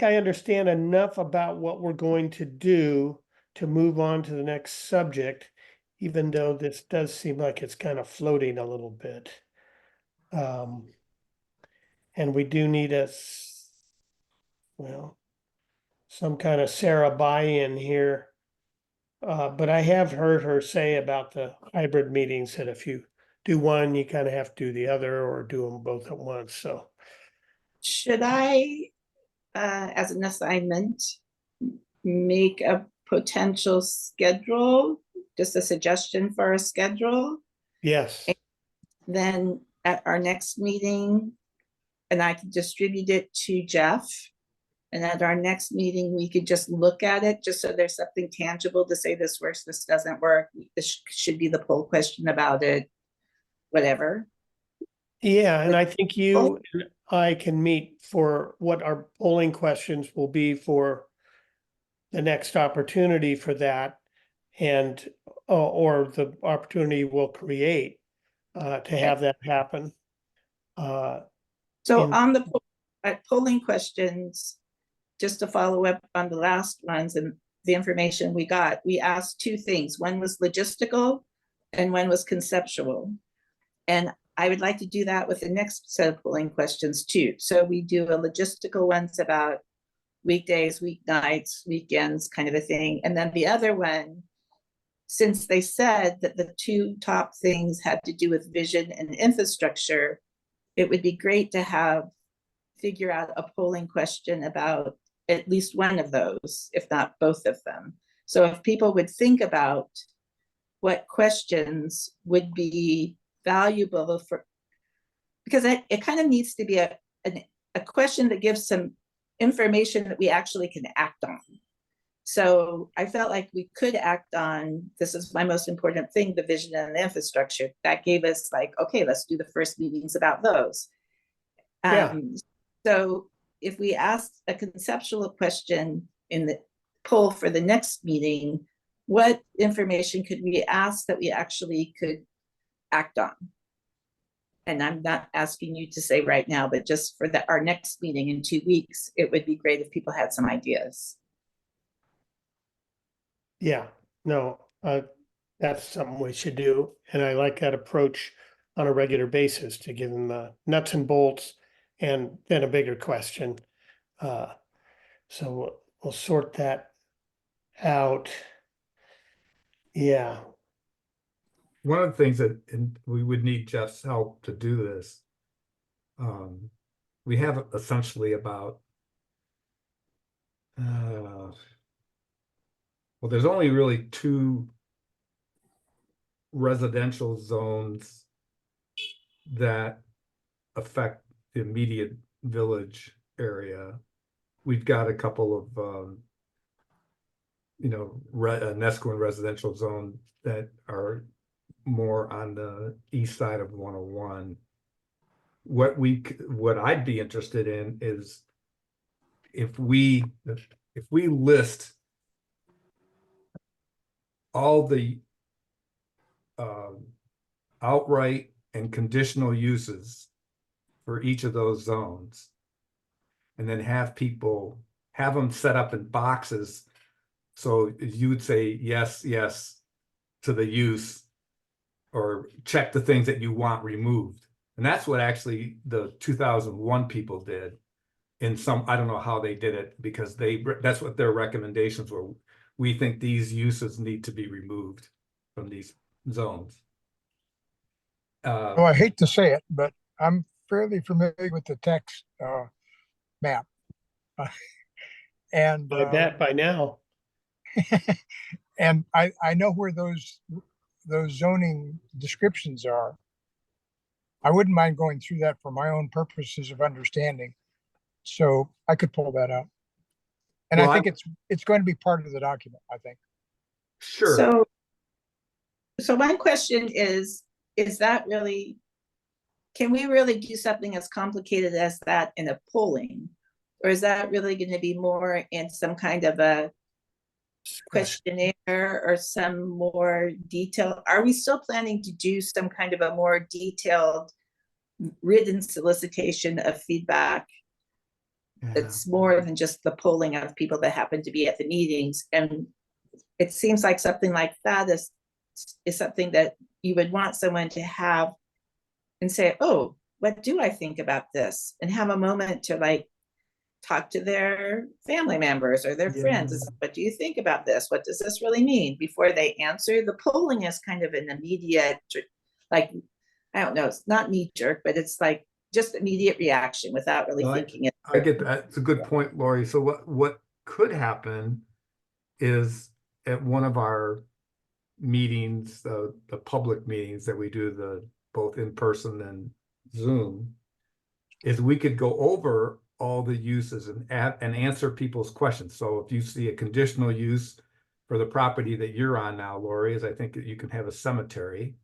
I understand enough about what we're going to do to move on to the next subject, even though this does seem like it's kind of floating a little bit. And we do need some kind of Sarah buy-in here. But I have heard her say about the hybrid meetings that if you do one, you kind of have to do the other or do them both at once. So Should I, as an assignment, make a potential schedule, just a suggestion for a schedule? yes, Then at our next meeting, and I can distribute it to Jeff. And at our next meeting, we could just look at it, just so there's something tangible to say this works, this doesn't work. This should be the poll question about it, whatever. yeah, and I think you and I can meet for what our polling questions will be for the next opportunity for that, and or the opportunity we'll create to have that happen. So in- on the polling questions, just to follow up on the last ones and the information we got, we asked two things. One was logistical and one was conceptual. And I would like to do that with the next set of polling questions too. So we do a logistical ones about weekdays, weeknights, weekends, kind of a thing. And then the other one, since they said that the two top things had to do with vision and infrastructure, it would be great to figure out a polling question about at least one of those, if not both of them. So if people would think about what questions would be valuable for, because it kind of needs to be a question that gives some information that we actually can act on. So I felt like we could act on, this is my most important thing, the vision and the infrastructure. That gave us like, okay, let's do the first meetings about those. Yeah. So if we asked a conceptual question in the poll for the next meeting, what information could we ask that we actually could act on? And I'm not asking you to say right now, but just for our next meeting in 2 weeks, it would be great if people had some ideas. Yeah, no, that's something we should do, and I like that approach on a regular basis to give them the nuts and bolts and then a bigger question. So we'll sort that out. Yeah, One of the things that we would need Jeff's help to do this. We have essentially about well, there's only really two residential zones that affect the immediate village area. We've got a couple of Nesquin residential zone that are more on the east side of 101. What I'd be interested in is if we list all the outright and conditional uses for each of those zones, and then have them set up in boxes. So you would say yes, yes to the use, or check the things that you want removed. And that's what actually the 2001 people did. I don't know how they did it, because that's what their recommendations were. We think these uses need to be removed from these zones. Well, I hate to say it, but I'm fairly familiar with the text map. And I bet by now. and I know where those zoning descriptions are. I wouldn't mind going through that for my own purposes of understanding. So I could pull that out. And Well, I think it's going to be part of the document, I think. Sure. So my question is that really, can we really do something as complicated as that in a polling? Or is that really going to be more in some kind of a questionnaire or some more detail? Are we still planning to do some kind of a more detailed written solicitation of feedback. Yeah. It's more than just the polling of people that happen to be at the meetings. And it seems like something like that is something that you would want someone to have and say, oh, what do I think about this? And have a moment to like talk to their family members or their friends. Yeah. What do you think about this? What does this really mean? Before they answer. The polling is kind of an immediate, like, I don't know, it's not knee jerk, but it's like just immediate reaction without really No, thinking it I through. get that. It's a good point, Lori. So what could happen is at one of our meetings, the public meetings that we do, the both in person and Zoom, is we could go over all the uses and answer people's questions. So if you see a conditional use for the property that you're on now, Lori, is I think that you can have a cemetery.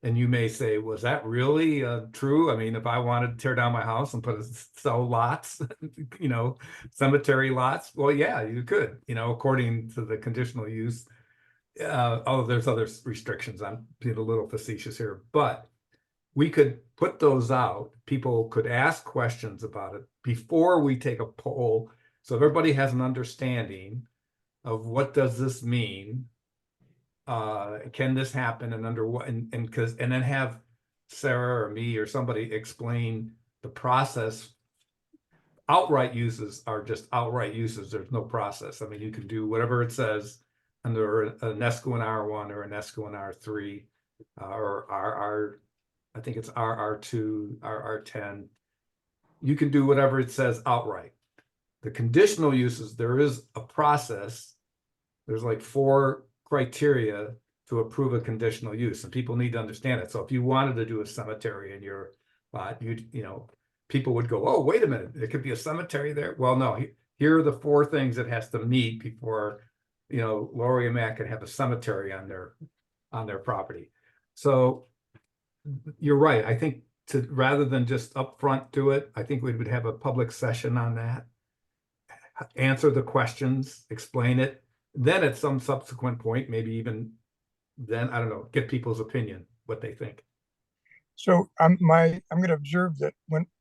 And you may say, was that really true? I mean, if I wanted to tear down my house and sell lots, you know, cemetery lots, well, yeah, you could, you know, according to the conditional use. Oh, there's other restrictions. I'm being a little facetious here, but we could put those out. People could ask questions about it before we take a poll. So everybody has an understanding of what does this mean? Can this happen and under what, and then have Sarah or me or somebody explain the process. Outright uses are just outright uses. There's no process. I mean, you can do whatever it says under an ESCO and R1 or an ESCO and R3 or RR, I think it's RR2, RR10. You can do whatever it says outright. The conditional uses, there is a process. There's like 4 criteria to approve a conditional use, and people need to understand it. So if you wanted to do a cemetery in your lot, you know, people would go, oh, wait a minute, there could be a cemetery there. Well, no, here are the 4 things it has to meet before, you know, Lori and Matt can have a cemetery on their property. So you're right. I think rather than just upfront do it, I think we would have a public session on that. Answer the questions, explain it. Then at some subsequent point, maybe even then, I don't know, get people's opinion, what they think. So I'm going to observe that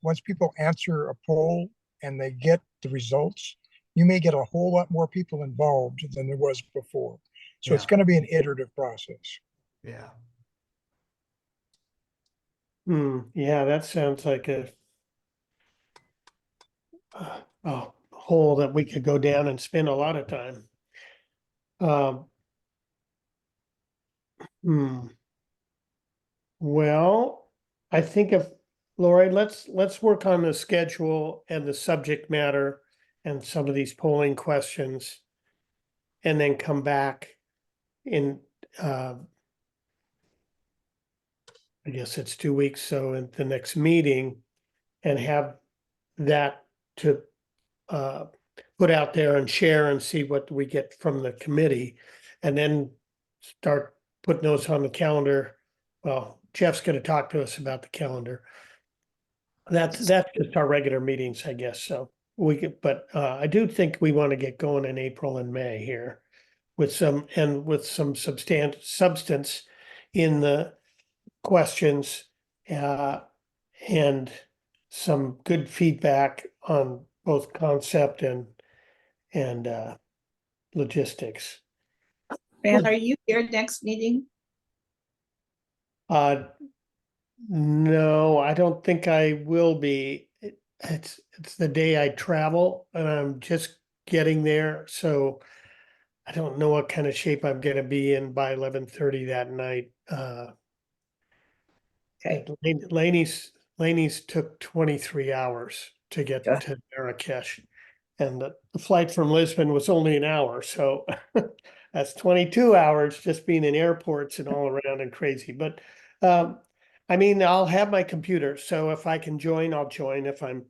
once people answer a poll and they get the results, you may get a whole lot more people involved than there was before. So it's Yeah. going to be an iterative process. Yeah. Yeah, that sounds like a hole that we could go down and spend a lot of time. Well, I think if, Lori, let's work on the schedule and the subject matter and some of these polling questions. And then come back in, I guess it's 2 weeks, so in the next meeting, and have that to put out there and share and see what we get from the committee. And then start putting those on the calendar. Well, Jeff's gonna talk to us about the calendar. That's just our regular meetings, I guess, so we could, but I do think we want to get going in April and May here. With some substance in the questions, and some good feedback on both concept and logistics. Fran, are you here next meeting? No, I don't think I will be. It's the day I travel and I'm just getting there, so I don't know what kind of shape I'm gonna be in by 11:30 that night. Okay. Laney's took 23 hours to get Yeah. to Marrakesh. And the flight from Lisbon was only an hour, so that's 22 hours just being in airports and all around and crazy. But I mean, I'll have my computer, so if I can join, I'll join. If I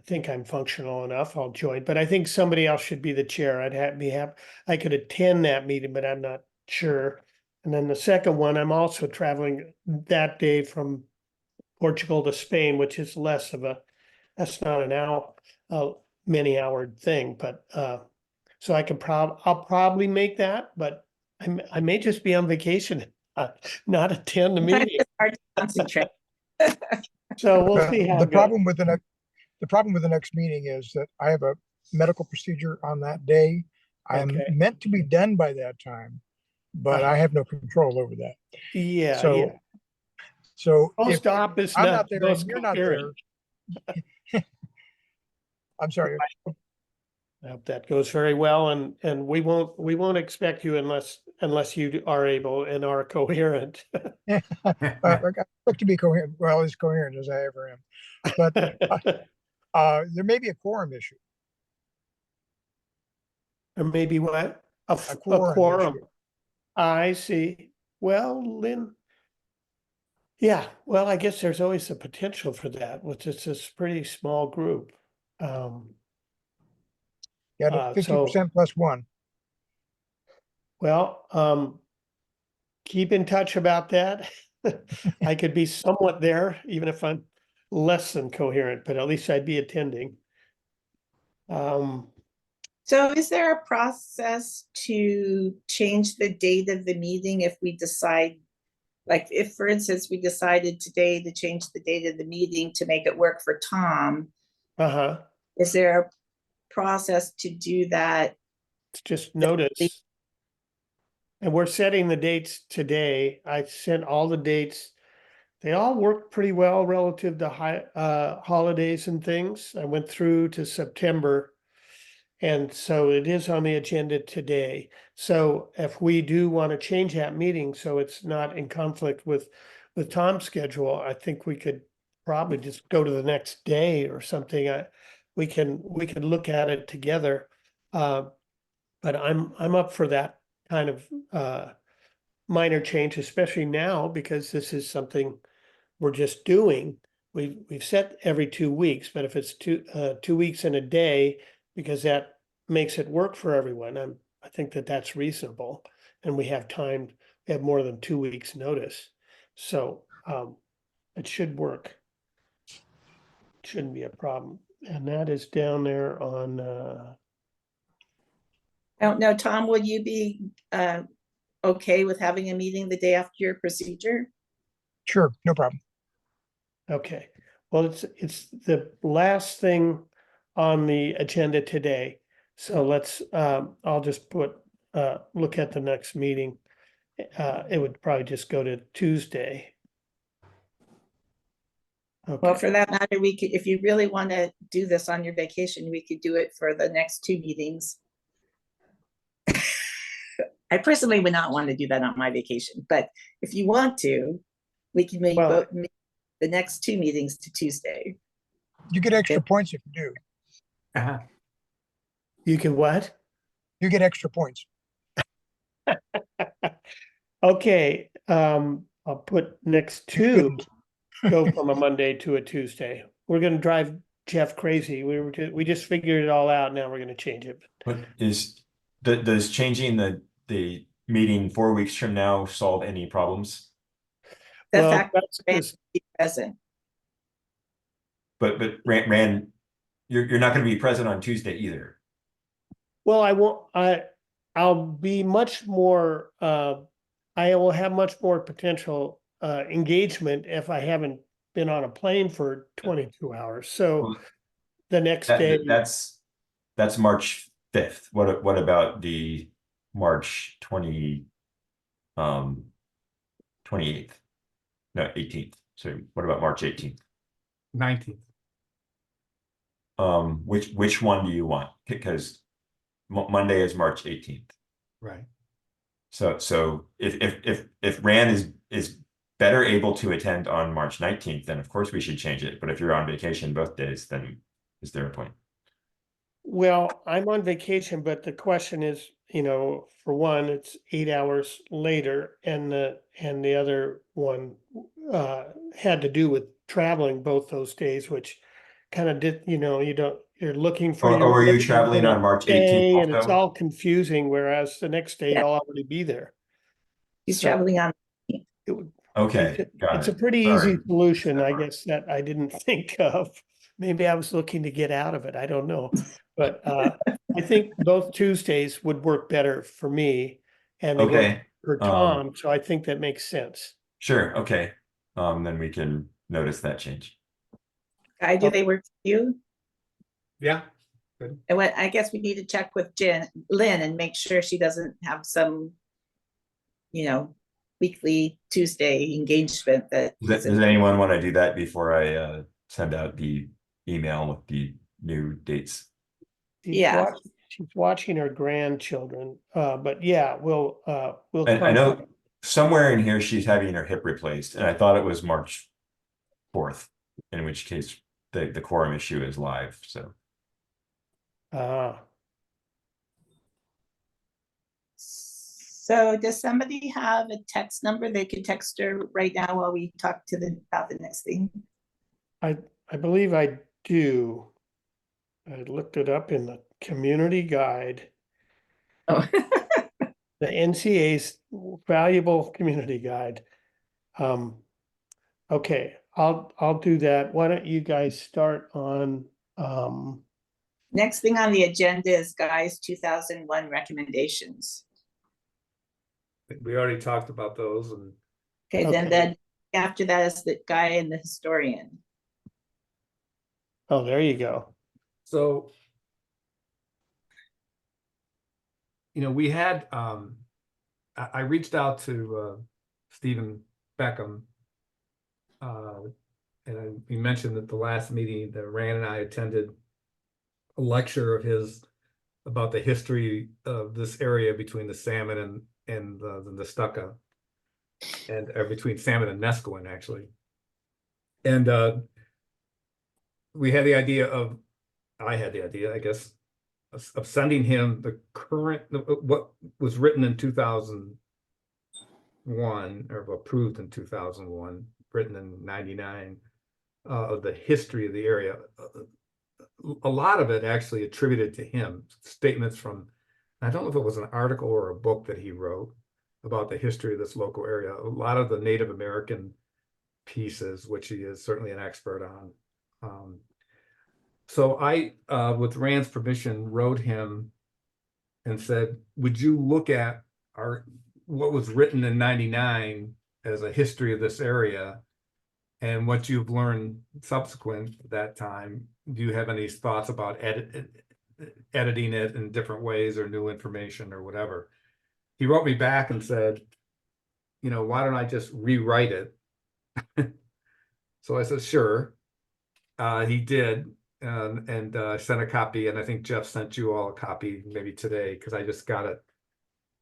think I'm functional enough, I'll join. But I think somebody else should be the chair. I could attend that meeting, but I'm not sure. And then the second one, I'm also traveling that day from Portugal to Spain, which is less of that's not an hour, many hour thing, but so I'll probably make that, but I may just be on vacation, not attend the Sometimes meeting. it's hard to concentrate. So we'll see how The it goes. problem with the problem with the next meeting is that I have a medical procedure on that day. I'm Okay. meant to be done by that time, but I have no control over that. Yeah, So, yeah. so if Post-op is I'm not not there the and most you're not coherent. there, I'm sorry. I hope that goes very well, and we won't expect you unless you are able and are coherent. I expect to be coherent, well, as coherent as I ever am. But there may be a quorum issue. Or maybe what? A quorum quorum. issue. I see. Well, Lynn. Yeah, well, I guess there's always the potential for that, which is this pretty small group. Yeah, 50% So, plus one. well, keep in touch about that. I could be somewhat there, even if I'm less than coherent, but at least I'd be attending. So is there a process to change the date of the meeting if we decide, like if, for instance, we decided today to change the date of the meeting to make it work for Tom, Uh-huh, is there a process to do that? it's just notice. And we're setting the dates today. I sent all the dates. They all work pretty well relative to holidays and things. I went through to September. And so it is on the agenda today. So if we do want to change that meeting, so it's not in conflict with Tom's schedule, I think we could probably just go to the next day or something. We can look at it together. But I'm up for that kind of minor change, especially now because this is something we're just doing. We've set every 2 weeks, but if it's 2 weeks in a day, because that makes it work for everyone, I think that that's reasonable, and we have time. We have more than 2 weeks notice, so it should work. Shouldn't be a problem, and that is down there on. I don't know, Tom, would you be okay with having a meeting the day after your procedure? Sure, no problem. Okay, well, it's the last thing on the agenda today. So let's, I'll just look at the next meeting. It would probably just go to Tuesday. Well, Okay, for that matter, we could, if you really want to do this on your vacation, we could do it for the next 2 meetings. I personally would not want to do that on my vacation, but if you want to, we can make Well- the next 2 meetings to Tuesday. You get extra points if you do. Uh-huh. you can what? You get extra points. Okay, I'll put next You 2 shouldn't. go from a Monday to a Tuesday. We're gonna drive Jeff crazy. We just figured it all out. Now we're gonna change it. But does changing the meeting 4 weeks from now solve any problems? The Well, fact that that's Rand 'cause- be present. But Rand, you're not going to be present on Tuesday either. Well, I'll be much more, I will have much more potential engagement if I haven't been on a plane for 22 hours. So Well, the next day, That's March 5th. What about the March 28th? No, 18th. So what about March 18th? 19th. Which one do you want? Because Monday is March 18th. Right. So if Rand is better able to attend on March 19th, then of course we should change it. But if you're on vacation both days, then is there a point? well, I'm on vacation, but the question is, for one, it's 8 hours later, and the other one had to do with traveling both those days, which kind of did, you're looking for Or were you traveling on March 18th and it's also? all confusing, whereas the next day Yeah. you'll already be there. He's So traveling on. it would, Okay, got it's a it. pretty easy Sorry. solution, I guess, that I didn't think of. Maybe I was looking to get out of it. I don't know. But I think both Tuesdays would work better for me and they work Okay, for Tom. So I think that makes sense. sure. Okay. then we can notice that change. Guy, do they work for you? Yeah. And what, I guess we need to check with Lynn and make sure she doesn't have some, weekly Tuesday engagement that. Does anyone want to do that before I send out the email with the new dates? Yeah. She's watching her grandchildren, but yeah, we'll And I know contact- somewhere in here she's having her hip replaced, and I thought it was March 4th, in which case the quorum issue is live, so. So does somebody have a text number they could text her right now while we talk about the next thing? I believe I do. I looked it up in the community guide, Oh, the NCA's valuable community guide. Okay, I'll do that. Why don't you guys start on, next thing on the agenda is Guy's 2001 recommendations. We already talked about those, and Okay, Okay. then after that is the Guy and the historian. oh, there you go. so. We had, I reached out to Stephen Beckham. And he mentioned at the last meeting that Rand and I attended a lecture of his about the history of this area between the Salmon and the Nestucca, and between Salmon and Neskowin, actually. And I had the idea, I guess, of sending him the current, what was written in 2001, or approved in 2001, written in 99, of the history of the area. A lot of it actually attributed to him, statements from, I don't know if it was an article or a book that he wrote about the history of this local area. A lot of the Native American pieces, which he is certainly an expert on. So I, with Rand's permission, wrote him and said, would you look at what was written in 99 as a history of this area, and what you've learned subsequent to that time? Do you have any thoughts about editing it in different ways, or new information, or whatever? He wrote me back and said, why don't I just rewrite it? So I said, sure. He did. And sent a copy, and I think Jeff sent you all a copy maybe today, because I just got it.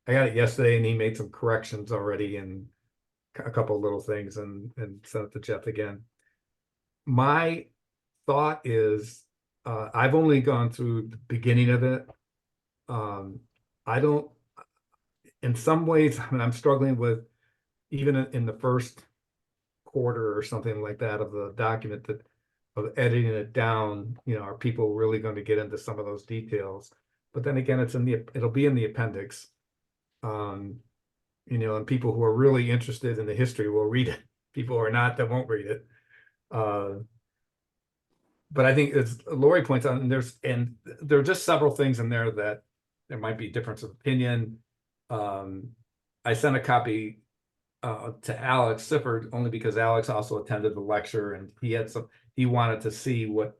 I got it yesterday, and he made some corrections already and a couple of little things, and sent it to Jeff again. My thought is, I've only gone through the beginning of it. I don't, in some ways, I'm struggling with, even in the first quarter or something like that of the document, that of editing it down, are people really going to get into some of those details? But then again, it'll be in the appendix. And people who are really interested in the history will read it. People who are not, that won't read it. But I think, as Lori points out, and there are just several things in there that there might be difference of opinion. I sent a copy to Alex Sifford, only because Alex also attended the lecture, and he wanted to see what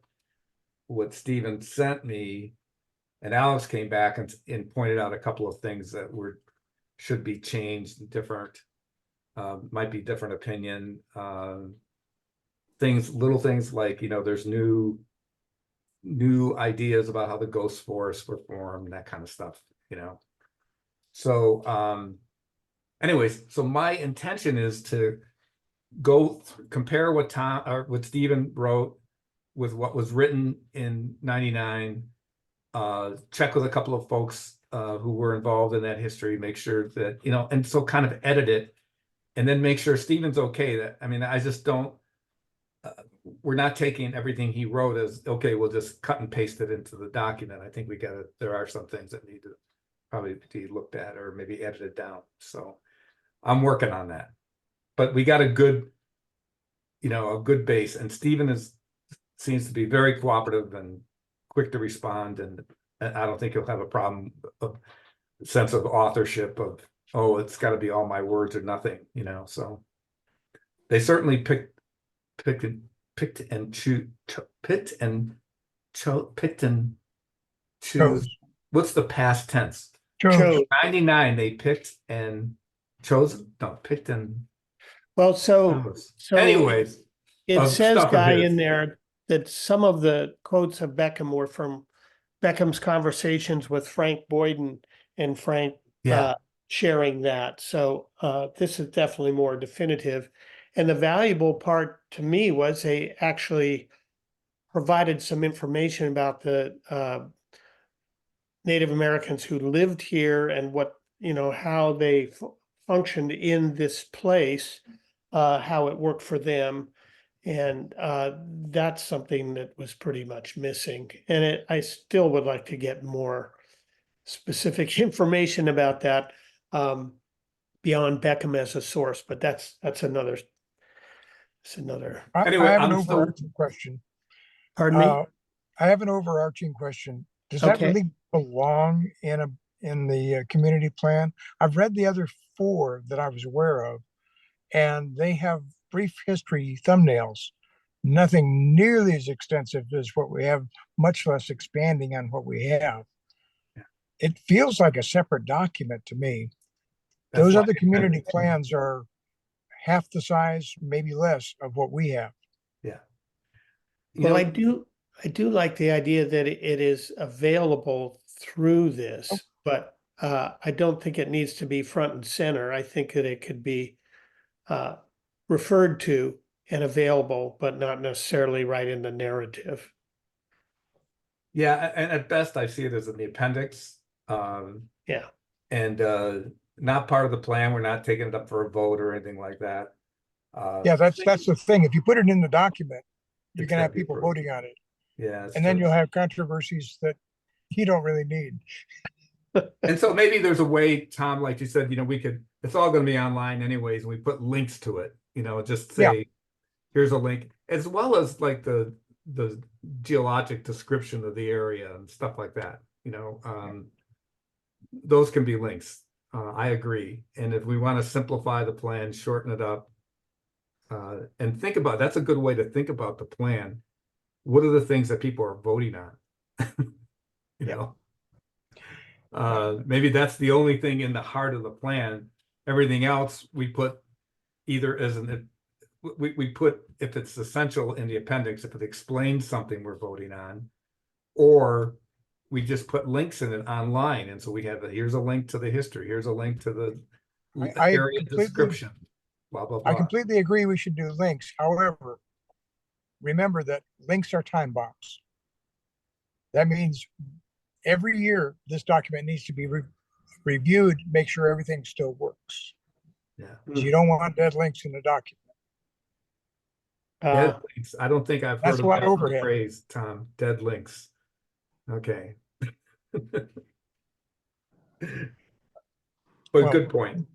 Stephen sent me, and Alex came back and pointed out a couple of things that should be changed, different, might be different opinion, little things like, there's new ideas about how the ghost forests were formed, that kind of stuff, So anyways, so my intention is to compare what Stephen wrote with what was written in 99, check with a couple of folks who were involved in that history, make sure that, and so kind of edit it, and then make sure Stephen's okay. I just don't, we're not taking everything he wrote as, okay, we'll just cut and paste it into the document. I think there are some things that need to probably be looked at, or maybe edited down. So I'm working on that, but we got a good base, and Stephen seems to be very cooperative and quick to respond, and I don't think he'll have a problem of sense of authorship of, oh, it's got to be all my words or nothing, so they certainly picked and choose. Chose. What's the past tense? Chose. 99, they picked and chose. No, picked and Well, chose. Anyways, it of says, stuff of Guy, his. in there that some of the quotes of Beckham were from Beckham's conversations with Frank Boyden, and Frank Yeah, sharing that. So this is definitely more definitive. And the valuable part to me was they actually provided some information about the Native Americans who lived here and what, how they functioned in this place, how it worked for them. And that's something that was pretty much missing. And I still would like to get more specific information about that beyond Beckham as a source, but that's another. Anyway, I have an I'm still- overarching question. Pardon me? I have an overarching question. Does that Okay. really belong in the community plan? I've read the other 4 that I was aware of, and they have brief history thumbnails. Nothing nearly as extensive as what we have, much less expanding on what we have. Yeah. It feels like a separate document to me. That's Those why other I- community plans are half the size, maybe less, of what we have. Yeah. Well, I do like the idea that it is available through this, but I don't think it needs to be front and center. I think that it could be referred to and available, but not necessarily right in the narrative. Yeah, and at best I see it as in the appendix. Yeah. And not part of the plan. We're not taking it up for a vote or anything like that. Yeah, that's the thing. If you put it in the document, you're It's gonna gotta have be people approved. voting on it. Yeah. it's And then true. you'll have controversies that you don't really need. And so maybe there's a way, Tom, like you said, it's all gonna be online anyways, and we put links to it, just Yeah. say, here's a link, as well as like the geologic description of the area and stuff like that, those can be links. I agree. And if we want to simplify the plan, shorten it up, and that's a good way to think about the plan. What are the things that people are voting on? Maybe that's the only thing in the heart of the plan. Everything else we put either as we put, if it's essential, in the appendix, if it explains something we're voting on, or we just put links in it online. And so we have here's a link to the history, here's a link to the I area completely- description, blah, blah, I blah. completely agree we should do links. However, remember that links are time box. That means every year this document needs to be reviewed, make sure everything still works. Yeah. So you don't want dead links in the document. Dead links. I don't think I've That's heard a lot of of that overhead. phrase, Tom. Dead links. Okay. But Well, good point.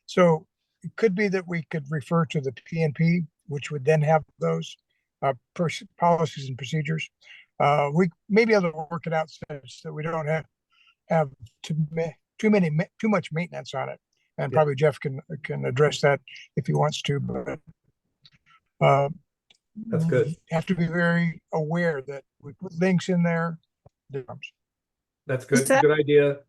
So it could be that we could refer to the PNP, which would then have those policies and procedures. We may be able to work it out such that we don't have too much maintenance on it. And Yeah. probably Jeff can address that if he wants to, but That's good. have to be very aware that we put links in there. That's good. that- Good idea.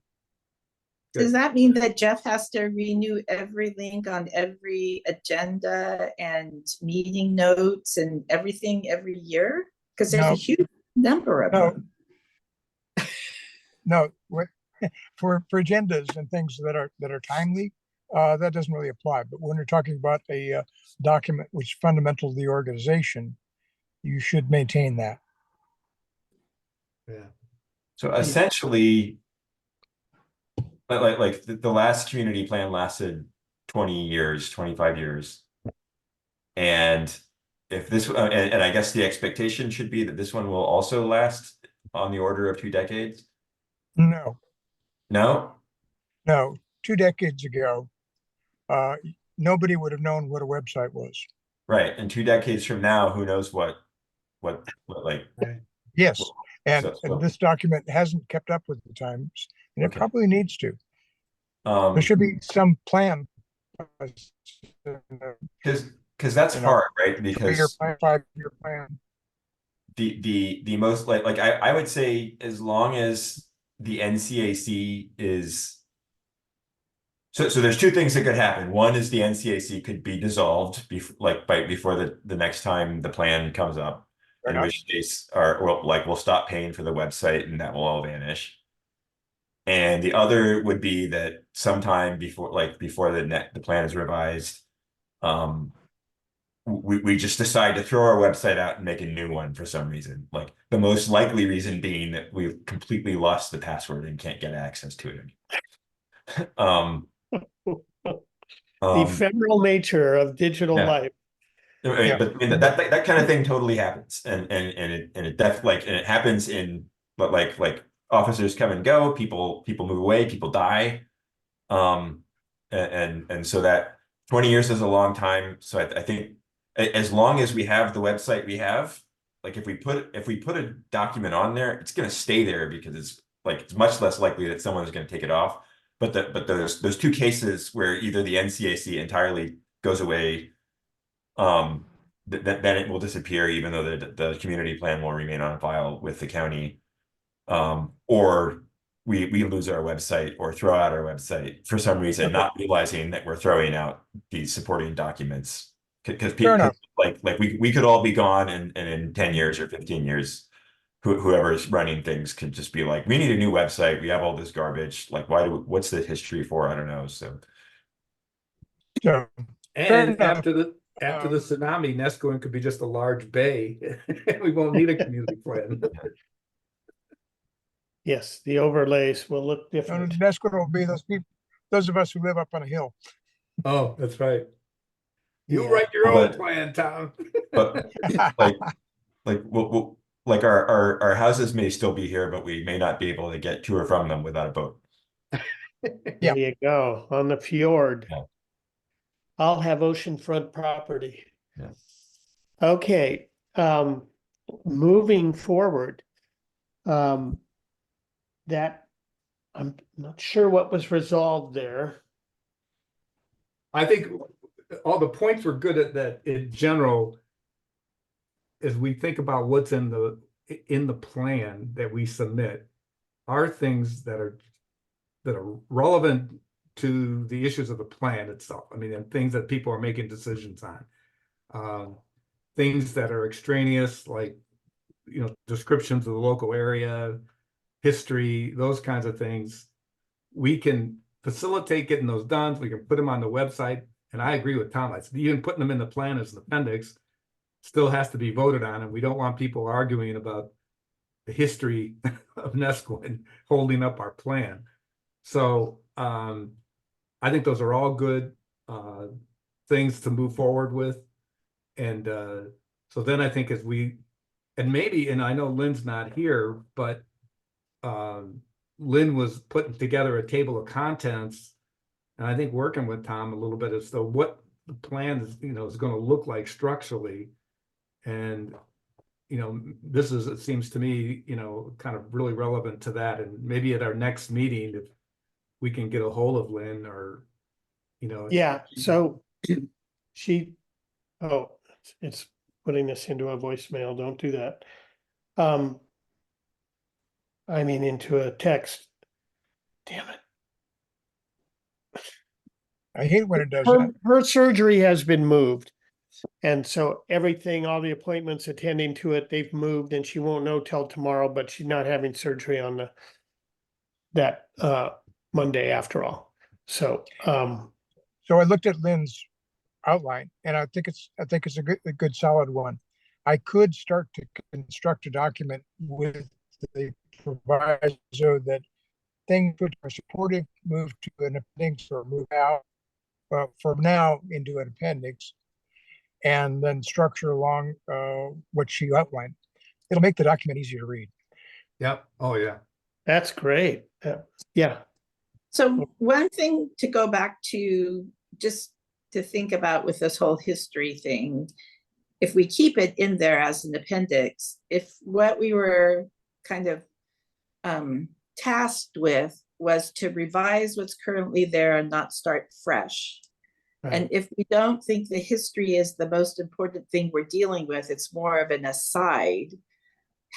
Does that mean that Jeff has to renew every link on every agenda and meeting notes and everything every year? Because there's No. a huge number of No. them. No, for agendas and things that are timely, that doesn't really apply. But when you're talking about a document which is fundamental to the organization, you should maintain that. Yeah. So essentially, like the last community plan lasted 20 years, 25 years. And if this, and I guess the expectation should be that this one will also last on the order of 2 decades? No, No? 2 decades ago, nobody would have known what a website was. Right. And 2 decades from now, who knows what like, Yes, and so- this document hasn't kept up with the times, and it Okay. probably needs to. There should be some plan us in a Because that's You know, hard, right? 3-year Because plan, 5-year plan. the most like I would say as long as the NCAC is so there's two things that could happen. One is the NCAC could be dissolved before the next time the plan comes up, Fair in enough. which case we'll stop paying for the website and that will all vanish. And the other would be that sometime before the plan is revised, we just decide to throw our website out and make a new one for some reason. Like the most likely reason being that we've completely lost the password and can't get access to it. The ephemeral nature of digital yeah. life. Right, Yeah. but I mean, that kind of thing totally happens, and it happens in like officers come and go, people move away, people die, and so that 20 years is a long time. So I think as long as we have the website we have, like if we put a document on there, it's going to stay there because it's much less likely that someone's going to take it off. But there's two cases where either the NCAC entirely goes away. Then it will disappear, even though the community plan will remain on file with the county, or we lose our website or throw out our website for some reason, not realizing that we're throwing out these supporting documents because Fair people enough. like we could all be gone, and in 10 years or 15 years, whoever's running things could just be like, we need a new website. We have all this garbage. Like, what's the history for? I don't know. So So fair And enough. after the tsunami, Nescoin could be just a large bay. We won't need a community plan. Yes, the overlays will look And different. that's going to be those people, those of us who live up on a hill. Oh, that's right. You Yeah. write your own But- plan, Tom. but like our houses may still be here, but we may not be able to get to or from them without a boat. Yeah. There you go, on the fjord. Yeah. I'll have oceanfront property. Yeah. Okay, moving forward. That, I'm not sure what was resolved there. I think all the points were good at that in general. As we think about what's in the plan that we submit, are things that are relevant to the issues of the plan itself. I mean, and things that people are making decisions on. Things that are extraneous, like descriptions of the local area, history, those kinds of things. We can facilitate getting those done. We can put them on the website. And I agree with Tom. Even putting them in the plan as an appendix still has to be voted on. And we don't want people arguing about the history of Nescoin holding up our plan. So I think those are all good things to move forward with. And so then I think and I know Lynn's not here, but Lynn was putting together a table of contents, and I think working with Tom a little bit as to what the plan is, is going to look like structurally. And, this is, it seems to me, kind of really relevant to that. And maybe at our next meeting, if we can get a hold of Lynn or, Yeah, so it's putting this into a voicemail, don't do that. I mean, into a text. Damn it. I hate when it does that. Her surgery has been moved. And so everything, all the appointments attending to it, they've moved, and she won't know till tomorrow, but she's not having surgery on that Monday after all. So So I looked at Lynn's outline, and I think it's a good solid one. I could start to construct a document with the proviso that things which are supportive move to an appendix or move out from now into an appendix, and then structure along what she outlined. It'll make the document easier to read. Yep. Oh yeah. that's great. Yeah. So one thing to go back to, just to think about with this whole history thing, if we keep it in there as an appendix, if what we were kind of tasked with was to revise what's currently there and not start fresh, And if we don't think the history is the most important thing we're dealing with, it's more of an aside.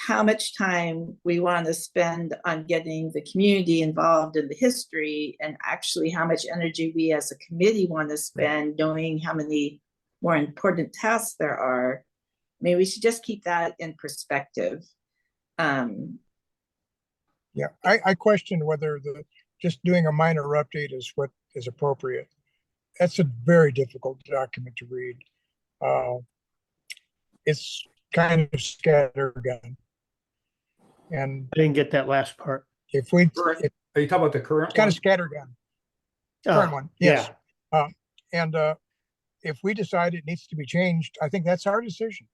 How much time we want to spend on getting the community involved in the history, and actually how much energy we as a committee want to spend knowing how many more important tasks there are. Maybe we should just keep that in perspective. Yeah, I question whether just doing a minor update is what is appropriate. That's a very difficult document to read. It's kind of scattergun. And I didn't get that last part. if we, Current- it's Are you talking about the current kind one? of scattergun. Current Oh, one, yes. yeah. And if we decide it needs to be changed, I think that's our decision.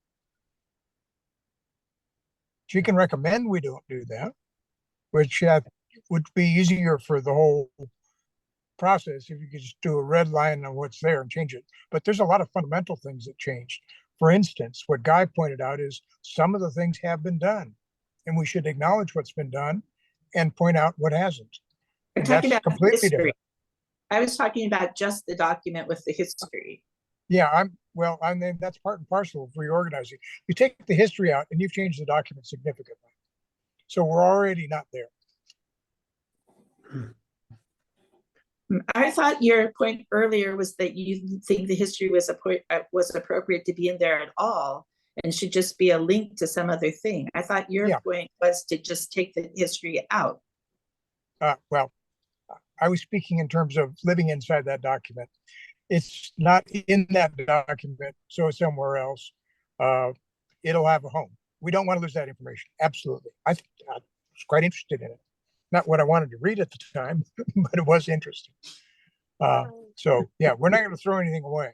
She can recommend we don't do that, which would be easier for the whole process if you could just do a red line on what's there and change it. But there's a lot of fundamental things that changed. For instance, what Guy pointed out is some of the things have been done, and we should acknowledge what's been done and point out what hasn't. I'm And talking that's about completely history. different. I was talking about just the document with the history. Yeah, I mean, that's part and parcel of reorganizing. You take the history out and you've changed the document significantly. So we're already not there. I thought your point earlier was that you think the history was appropriate to be in there at all and should just be a link to some other thing. I thought your Yeah. point was to just take the history out. Well, I was speaking in terms of living inside that document. It's not in that document, so it's somewhere else. It'll have a home. We don't want to lose that information. Absolutely. I was quite interested in it. Not what I wanted to read at the time, but it was interesting. So yeah, we're not going to throw anything away.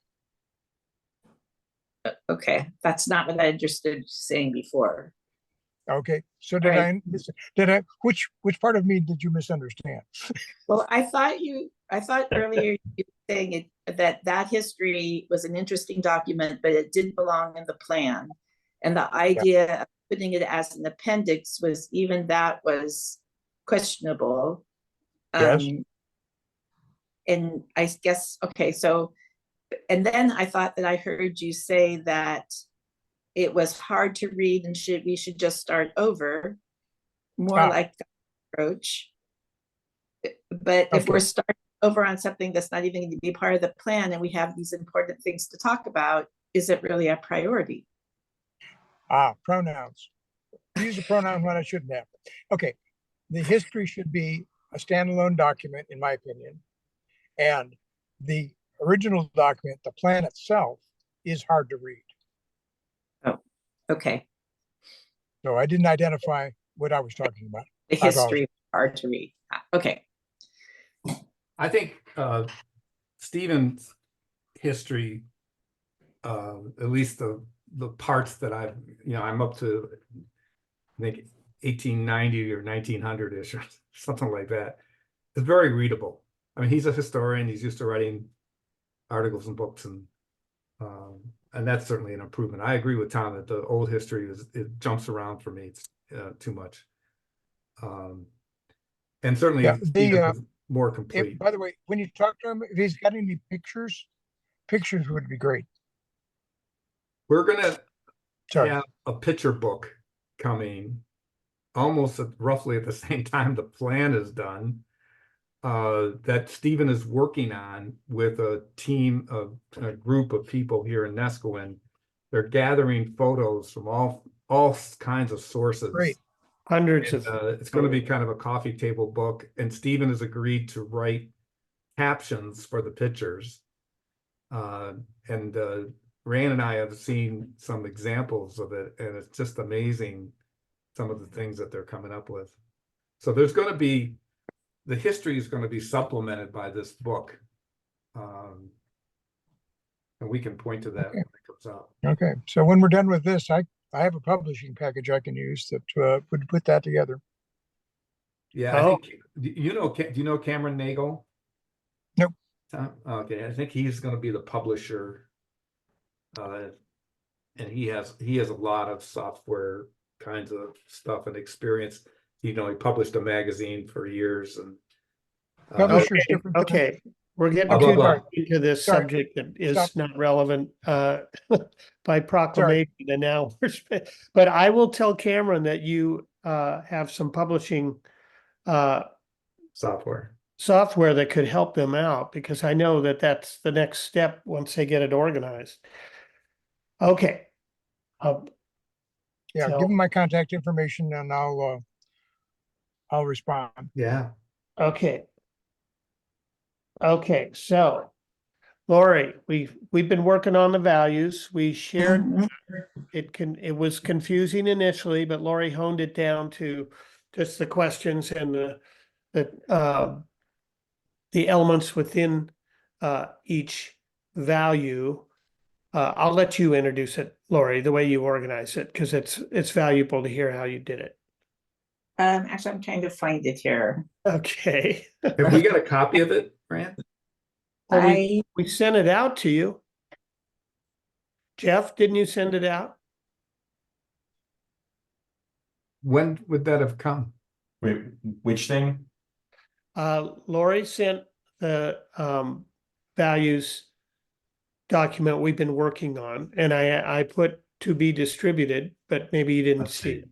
Okay, that's not what I understood you saying before. Okay. So Right. which part of me did you misunderstand? Well, I thought earlier you were saying that history was an interesting document, but it didn't belong in the plan. And the idea of putting it as an appendix was questionable. Yes. And I guess, okay, so, and then I thought that I heard you say that it was hard to read and we should just start over, more like the approach. But if we're starting over on something that's not even going to be part of the plan and we have these important things to talk about, is it really a priority? Pronouns. Use a pronoun when I shouldn't have. Okay. The history should be a standalone document, in my opinion. And the original document, the plan itself, is hard to read. Oh, okay. So I didn't identify what I was talking about. The history is hard to read. Okay. I think Stephen's history, at least the parts that I'm up to, I think 1890 or 1900-ish or something like that, is very readable. I mean, he's a historian. He's used to writing articles and books, and that's certainly an improvement. I agree with Tom that the old history it jumps around for me. It's too much. And certainly Stephen's more complete. By the way, when you talk to him, if he's got any pictures would be great. We're gonna Sorry. have a picture book coming almost roughly at the same time the plan is done, that Stephen is working on with a group of people here in Neskowin. They're gathering photos from all kinds of sources. Great. Hundreds And, of, it's going to be kind of a coffee table book, and Stephen has agreed to write captions for the pictures. And Rand and I have seen some examples of it, and it's just amazing some of the things that they're coming up with. So there's going to be, the history is going to be supplemented by this book. And we can point to that when it comes out. Okay. So when we're done with this, I have a publishing package I can use that would put that together. Yeah, I Oh. think, do you know Cameron Nagel? Nope. Okay, I think he's going to be the publisher. And he has a lot of software kinds of stuff and experience. He published a magazine for years, and Publisher's different than- okay. We're getting Blah, blah, too blah. deep into this Sorry. subject that is Stop. not relevant by proclamation, and now but I will tell Cameron that you have some publishing Software. software that could help them out, because I know that that's the next step once they get it organized. Okay. Yeah, So- give them my contact information and I'll respond. Yeah. Okay. Okay, so Lori, we've been working on the values. We shared Mhm. it was confusing initially, but Lori honed it down to just the questions and the elements within each value. I'll let you introduce it, Lori, the way you organize it, because it's valuable to hear how you did it. Actually, I'm trying to find it here. Okay. Have we got a copy of it, Fran? Well, I we sent it out to you. Jeff, didn't you send it out? When would that have come? Wait, which thing? Lori sent the values document we've been working on, and I put to be distributed, but maybe you didn't Let's see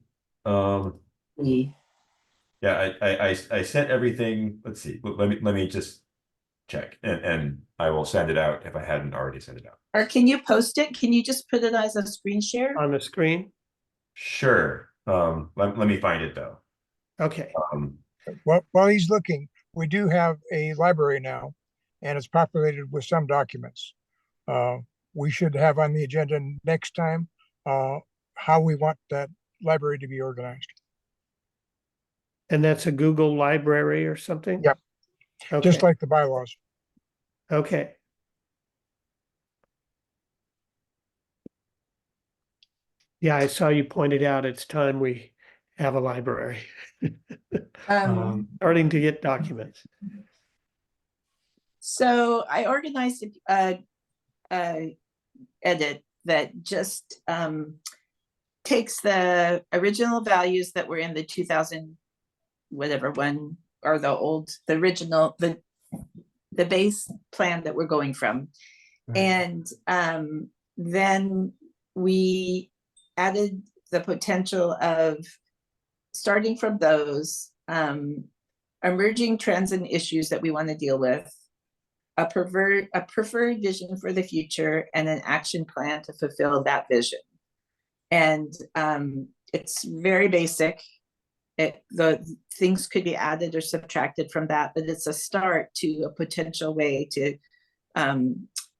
see. it. Yeah, I sent everything. Let's see. Let me just check, and I will send it out if I hadn't already sent it out. or can you post it? Can you just put it as a screen share? On the screen? Sure. Let me find it though. Okay, While he's looking, we do have a library now, and it's populated with some documents. We should have on the agenda next time, how we want that library to be organized. and that's a Google library or something? Yep. Okay, Just like the bylaws. okay. Yeah, I saw you pointed out it's time we have a library. Starting to get documents. So I organized a edit that just takes the original values that were in the 2000 whatever one, or the original, the base plan that we're going from. Right. And then we added the potential of starting from those emerging trends and issues that we want to deal with, a preferred vision for the future, and an action plan to fulfill that vision. And it's very basic. The things could be added or subtracted from that, but it's a start to a potential way to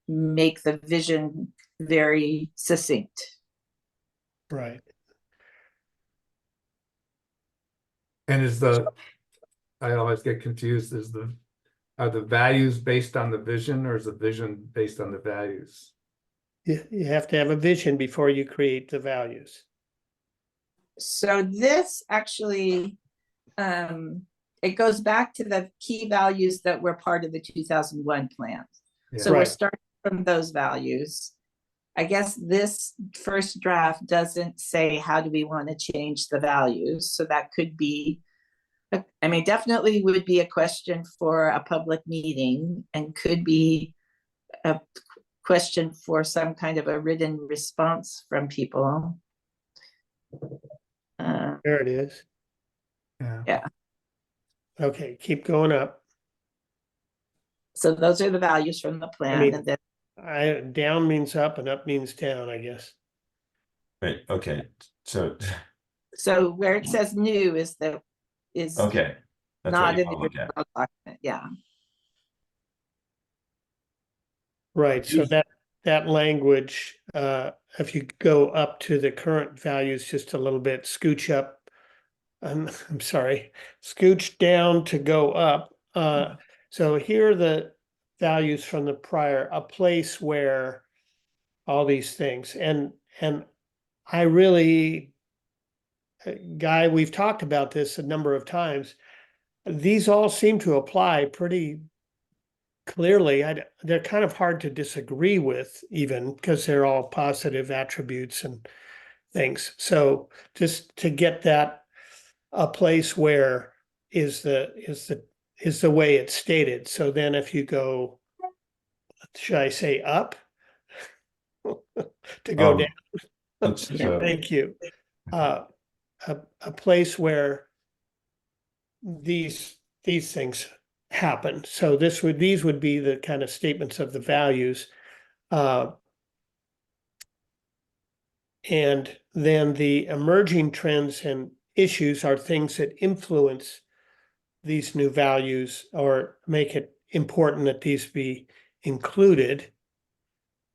make the vision very succinct. Right. And I always get confused, are the values based on the vision, or is the vision based on the values? You have to have a vision before you create the values. So this actually, it goes back to the key values that were part of the 2001 plan. Yeah. So we're Right. starting from those values. I guess this first draft doesn't say how do we want to change the values. So that could be, I mean, definitely would be a question for a public meeting, and could be a question for some kind of a written response from people. There it is. Yeah. Okay, keep going up. So those are the values from the plan, mean- and then Down means up and up means down, I guess. Right. Okay. So so where it says new is okay. That's not what you in the want to look at. original document. Yeah. Right, so that language, if you go up to the current values just a little bit, scooch up. I'm sorry, scooch down to go up. So here are the values from the prior, a place where all these things, and I really, Guy, we've talked about this a number of times. These all seem to apply pretty clearly. They're kind of hard to disagree with, even because they're all positive attributes and things. So just to get that a place where is the is the way it's stated. So then if you go, should I say up? To go Um, down, let's, Yeah. thank you. A place where these things happen. So these would be the kind of statements of the values. And then the emerging trends and issues are things that influence these new values or make it important that these be included.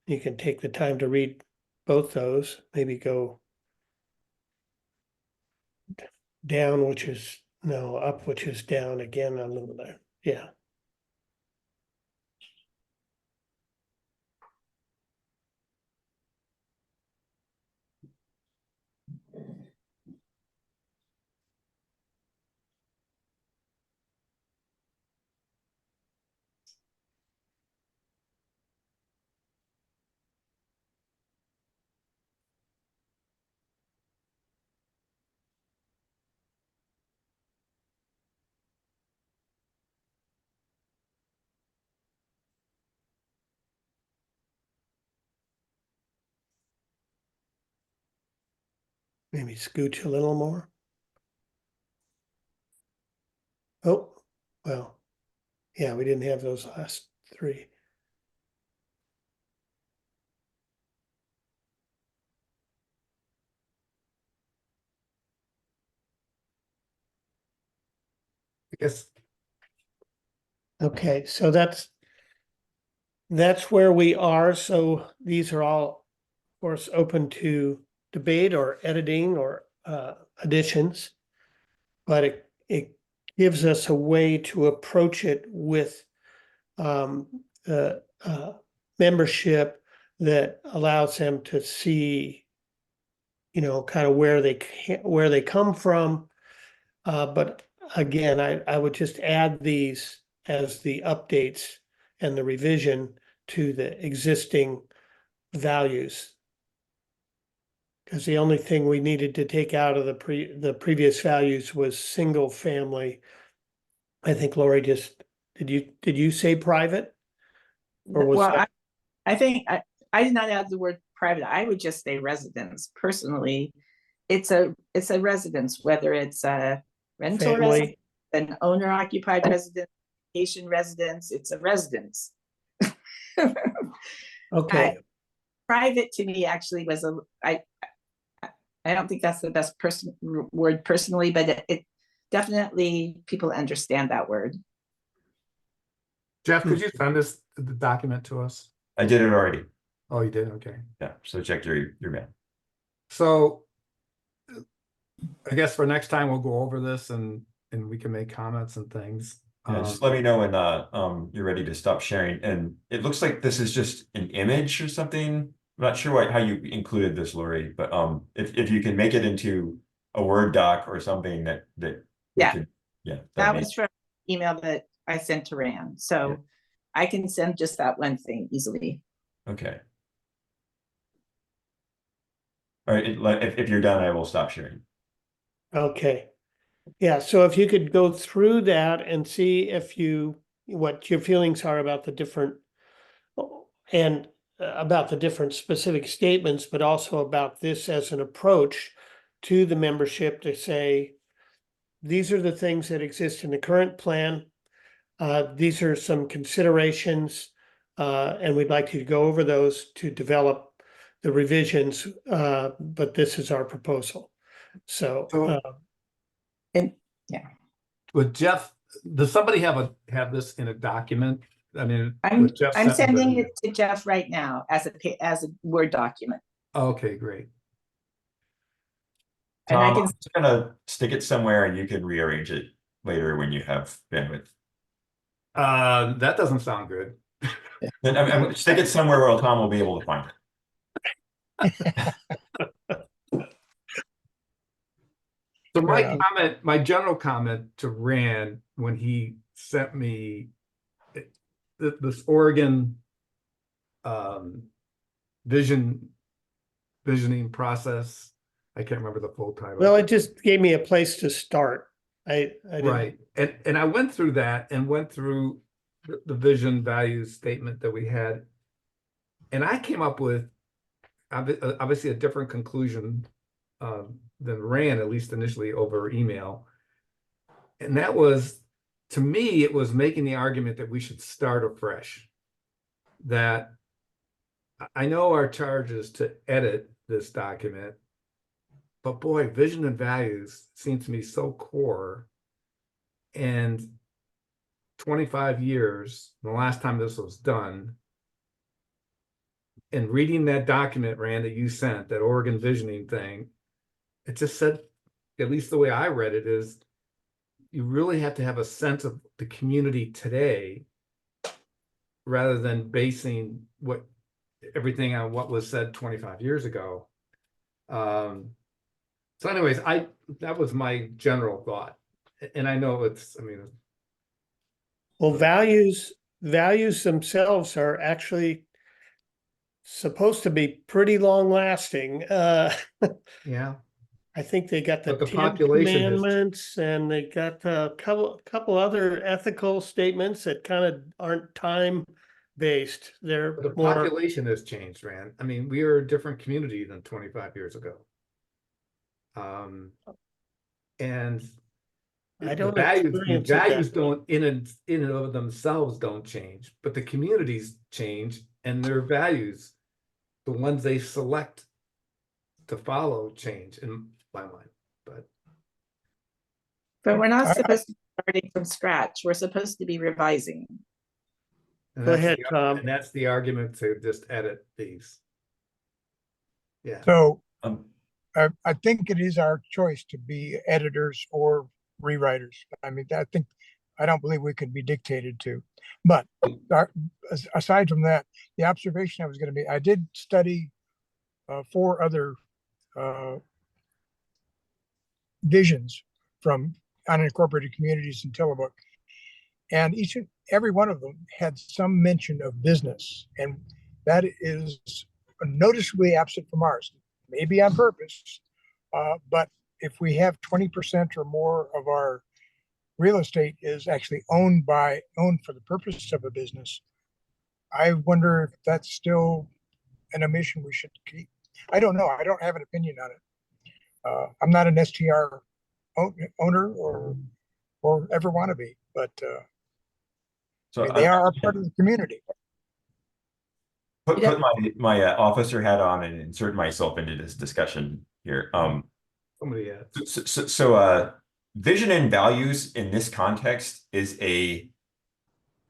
You can take the time to read both those, maybe go down, which is, no, up, which is down again a little bit. Yeah. Maybe scooch a little more. Oh, well, yeah, we didn't have those last three. I guess, Okay, so that's where we are. So these are all, of course, open to debate or editing or additions. But it gives us a way to approach it with membership that allows them to see, kind of where they come from. But again, I would just add these as the updates and the revision to the existing values. Because the only thing we needed to take out of the previous values was single family. I think Lori did you say private? Or was Well, that I think I did not add the word private. I would just say residence. Personally, it's a residence, whether it's a rental residence, family? an owner occupied residence, vacation residence, it's a residence. Okay, Private to me actually was I don't think that's the best word personally, but it definitely people understand that word. Jeff, could you send the document to us? I did it already. Oh, you did? Okay. Yeah, so check your mail. So I guess for next time, we'll go over this and we can make comments and things. Yeah, just let me know when you're ready to stop sharing. And it looks like this is just an image or something. I'm not sure how you included this, Lori, but if you can make it into a Word doc or something that we Yeah. could, yeah. That was from an email that I sent to Rand. So Yeah. I can send just that one thing easily. Okay. All right, if you're done, I will stop sharing. okay. Yeah, so if you could go through that and see what your feelings are about the different and about the different specific statements, but also about this as an approach to the membership to say, these are the things that exist in the current plan. These are some considerations, and we'd like you to go over those to develop the revisions, but this is our proposal. So, And With Jeff, does somebody have this in a document? I mean, I'm with Jeff sent me sending the- it to Jeff right now as a Word document. Okay, great. And I Tom, can I'm just gonna stick it somewhere and you can rearrange it later when you have bandwidth. That doesn't sound good. Then stick it somewhere where Tom will be able to find it. So Yeah. my general comment to Rand when he sent me this Oregon visioning process. I can't remember the full title. well, it just gave me a place to start. I didn't, Right, and I went through that and went through the vision values statement that we had. And I came up with obviously a different conclusion than Rand, at least initially over email. And that was, to me, it was making the argument that we should start afresh. That I know our charge is to edit this document, but boy, vision and values seem to me so core. And 25 years, the last time this was done, and reading that document, Rand, that you sent, that Oregon visioning thing, it just said, at least the way I read it, is you really have to have a sense of the community today rather than basing everything on what was said 25 years ago. So anyways, that was my general thought. And I know well, values themselves are actually supposed to be pretty long lasting. yeah, I think they got the But the 10 population has- commandments and they got a couple other ethical statements that kind of aren't time based. They're the more, population has changed, Rand. I mean, we are a different community than 25 years ago. And I the don't values experience it that way. don't in and of themselves don't change, but the communities change and their values, the ones they select to follow, change in my mind. But we're not I- supposed to be starting from scratch. We're supposed to be revising. And Go that's ahead, the- Tom. And that's the argument to just edit these. Yeah. So Um, I think it is our choice to be editors or rewriters. I mean, I don't believe we could be dictated to. But aside from that, the observation I was going to be, I did study 4 other visions from unincorporated communities in Tillamook. And each and every one of them had some mention of business. And that is noticeably absent from ours, maybe on purpose. But if we have 20% or more of our real estate is actually owned for the purpose of a business, I wonder if that's still an omission we should keep. I don't know. I don't have an opinion on it. I'm not an STR owner or ever want to be, but so they are a part of the community. put Yeah. my officer hat on and insert myself into this discussion here. Somebody else. So vision and values in this context is a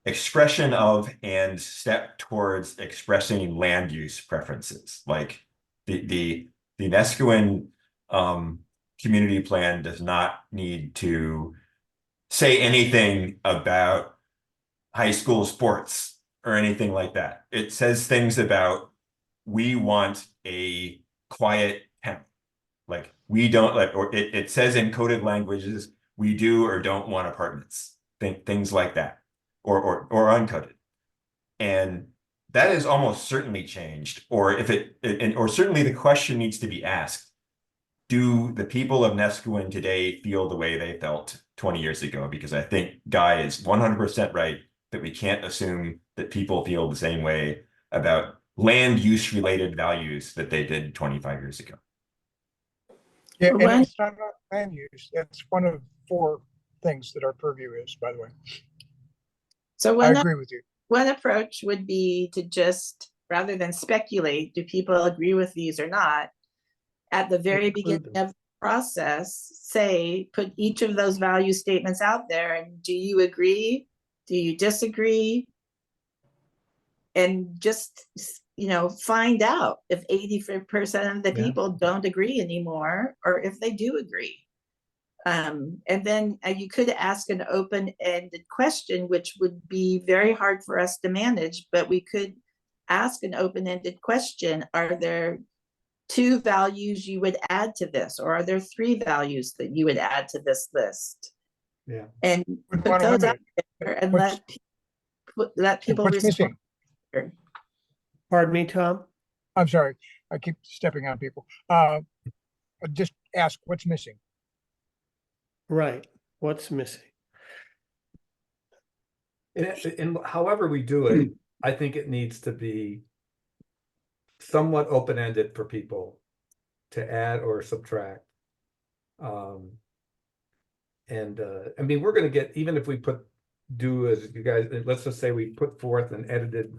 expression of and step towards expressing land use preferences. Like the Nesquin community plan does not need to say anything about high school sports or anything like that. It says things about, we want a quiet town. Like we don't like, or it says in coded languages, we do or don't want apartments, things like that, or uncoded. And that is almost certainly changed, or or certainly the question needs to be asked. Do the people of Nesquin today feel the way they felt 20 years ago? Because I think Guy is 100% right that we can't assume that people feel the same way about land use related values that they did 25 years ago. Yeah, When- and it's not about land use. That's one of 4 things that our purview is, by the way. So I agree with you. one approach would be to just, rather than speculate, do people agree with these or not? At the very Include beginning them. of the process, put each of those value statements out there and do you agree? Do you disagree? And just, find out if 80% of the Yeah. people don't agree anymore, or if they do agree. And then you could ask an open-ended question, which would be very hard for us to manage, but we could ask an open-ended question. Are there 2 values you would add to this, or are there 3 values that you would add to this list? Yeah. And Would put want to those limit out there and What's- let people What's respond. missing? Pardon me, Tom? I'm sorry. I keep stepping on people. Just ask what's missing. Right. What's missing? And however we do it, I think it needs to be somewhat open-ended for people to add or subtract. I mean, we're gonna get, even if we do as you guys, let's just say we put forth an edited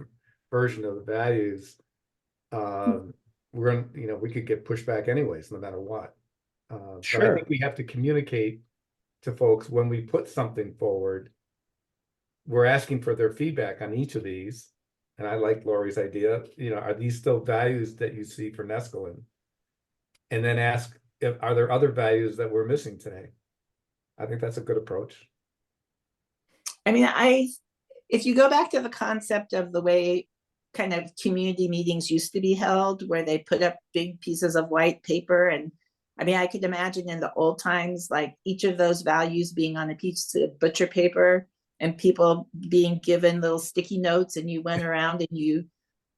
version of the values. We're gonna, we could get pushback anyways, no matter what. But I Sure. think we have to communicate to folks when we put something forward. We're asking for their feedback on each of these. And I like Lori's idea, are these still values that you see for Nescolin? And then ask, are there other values that we're missing today? I think that's a good approach. I mean, if you go back to the concept of the way kind of community meetings used to be held, where they put up big pieces of white paper, and I mean, I could imagine in the old times, like each of those values being on a piece of butcher paper and people being given little sticky notes, and you went around and you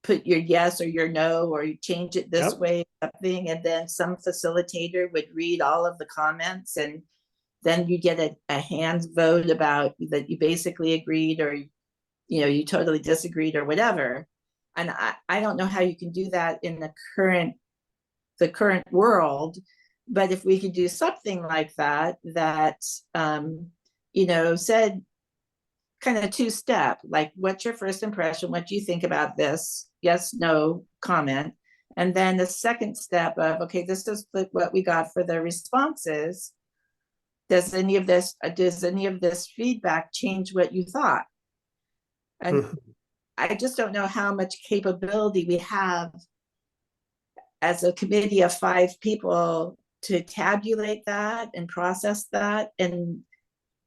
put your yes or your no, or you change it this Yep. way, something, and then some facilitator would read all of the comments, and then you get a hand vote about that you basically agreed, or you totally disagreed, or whatever. And I don't know how you can do that in the current world, but if we could do something like that said kind of two-step, like, what's your first impression, what do you think about this, yes, no comment, and then the second step of, okay, this is what we got for the responses. Does any of this feedback change what you thought? And I just don't know how much capability we have as a committee of 5 people to tabulate that and process that, and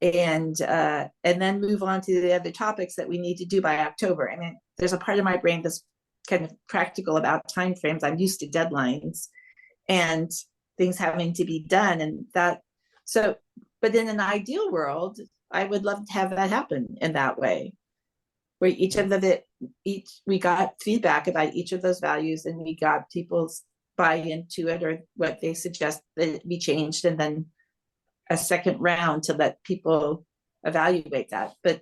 then move on to the other topics that we need to do by October. I mean, there's a part of my brain that's kind of practical about timeframes. I'm used to deadlines and things having to be done, and that. So, but in an ideal world, I would love to have that happen in that way, where we got feedback about each of those values, and we got people's buy-in to it, or what they suggest that it be changed, and then a second round to let people evaluate that. But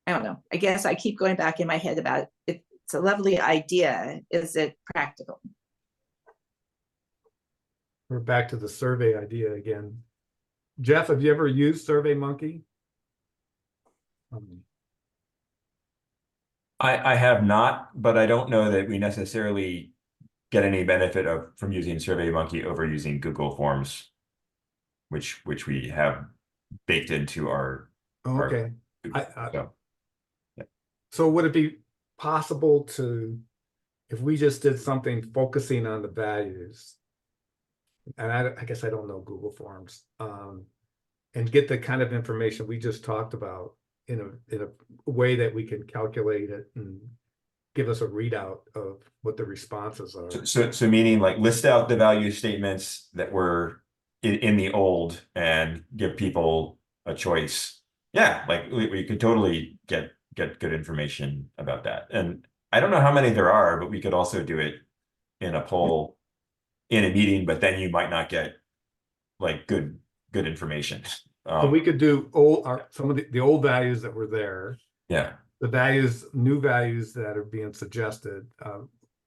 I don't know. I guess I keep going back in my head about it. It's a lovely idea. Is it practical? We're back to the survey idea again. Jeff, have you ever used SurveyMonkey? I have not, but I don't know that we necessarily get any benefit from using SurveyMonkey over using Google Forms, which we have baked into our. Okay. So. So would it be possible if we just did something focusing on the values, and I guess I don't know Google Forms, and get the kind of information we just talked about in a way that we can calculate it and give us a readout of what the responses are. So meaning, like, list out the value statements that were in the old and give people a choice. Yeah, like we could totally get good information about that. And I don't know how many there are, but we could also do it in a poll in a meeting, but then you might not get like good information. So we could do some of the old values that were there. Yeah. The new values that are being suggested,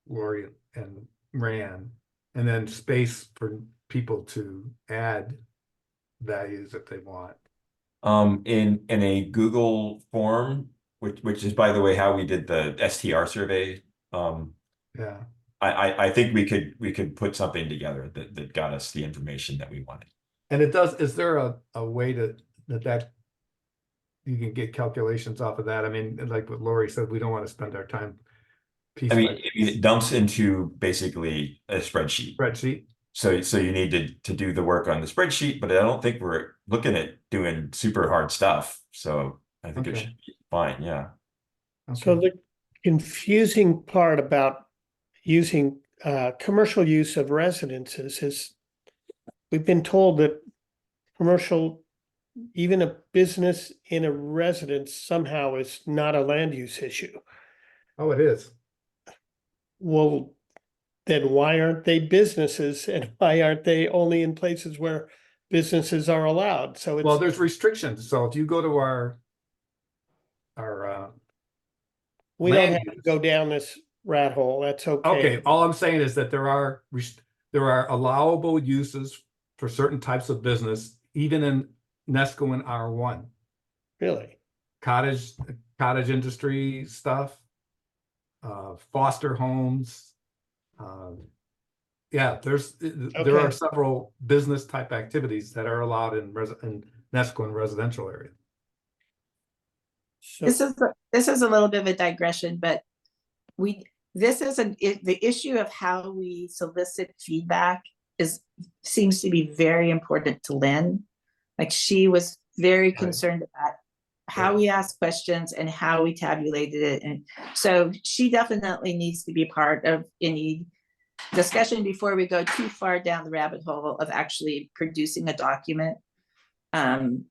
Lori and Ran, and then space for people to add values if they want. In a Google form, which is, by the way, how we did the STR survey. Yeah. I think we could put something together that got us the information that we wanted. And is there a way that you can get calculations off of that? I mean, like what Lori said, we don't want to spend our time it dumps into basically a spreadsheet. So you need to do the work on the spreadsheet, but I don't think we're looking at doing super hard stuff. So I think it should be fine. Yeah. Okay. So the confusing part about using commercial use of residences is we've been told that commercial, even a business in a residence, somehow is not a land use issue. Oh, it is. Well, then why aren't they businesses, and why aren't they only in places where businesses are allowed, so Well, it's, there's restrictions, so if you go to our we don't land have to use. go down this rat hole, that's Okay, okay. all I'm saying is that there are allowable uses for certain types of business, even in Nesco and R1. Really, Cottage industry stuff, foster homes. Yeah, there are Okay. several business type activities that are allowed in Nesco and residential area. so, This is a little bit of a digression, but the issue of how we solicit feedback seems to be very important to Lynn. Like, she was very concerned about how we ask questions and how we tabulated it. And so she definitely needs to be part of any discussion before we go too far down the rabbit hole of actually producing a document. And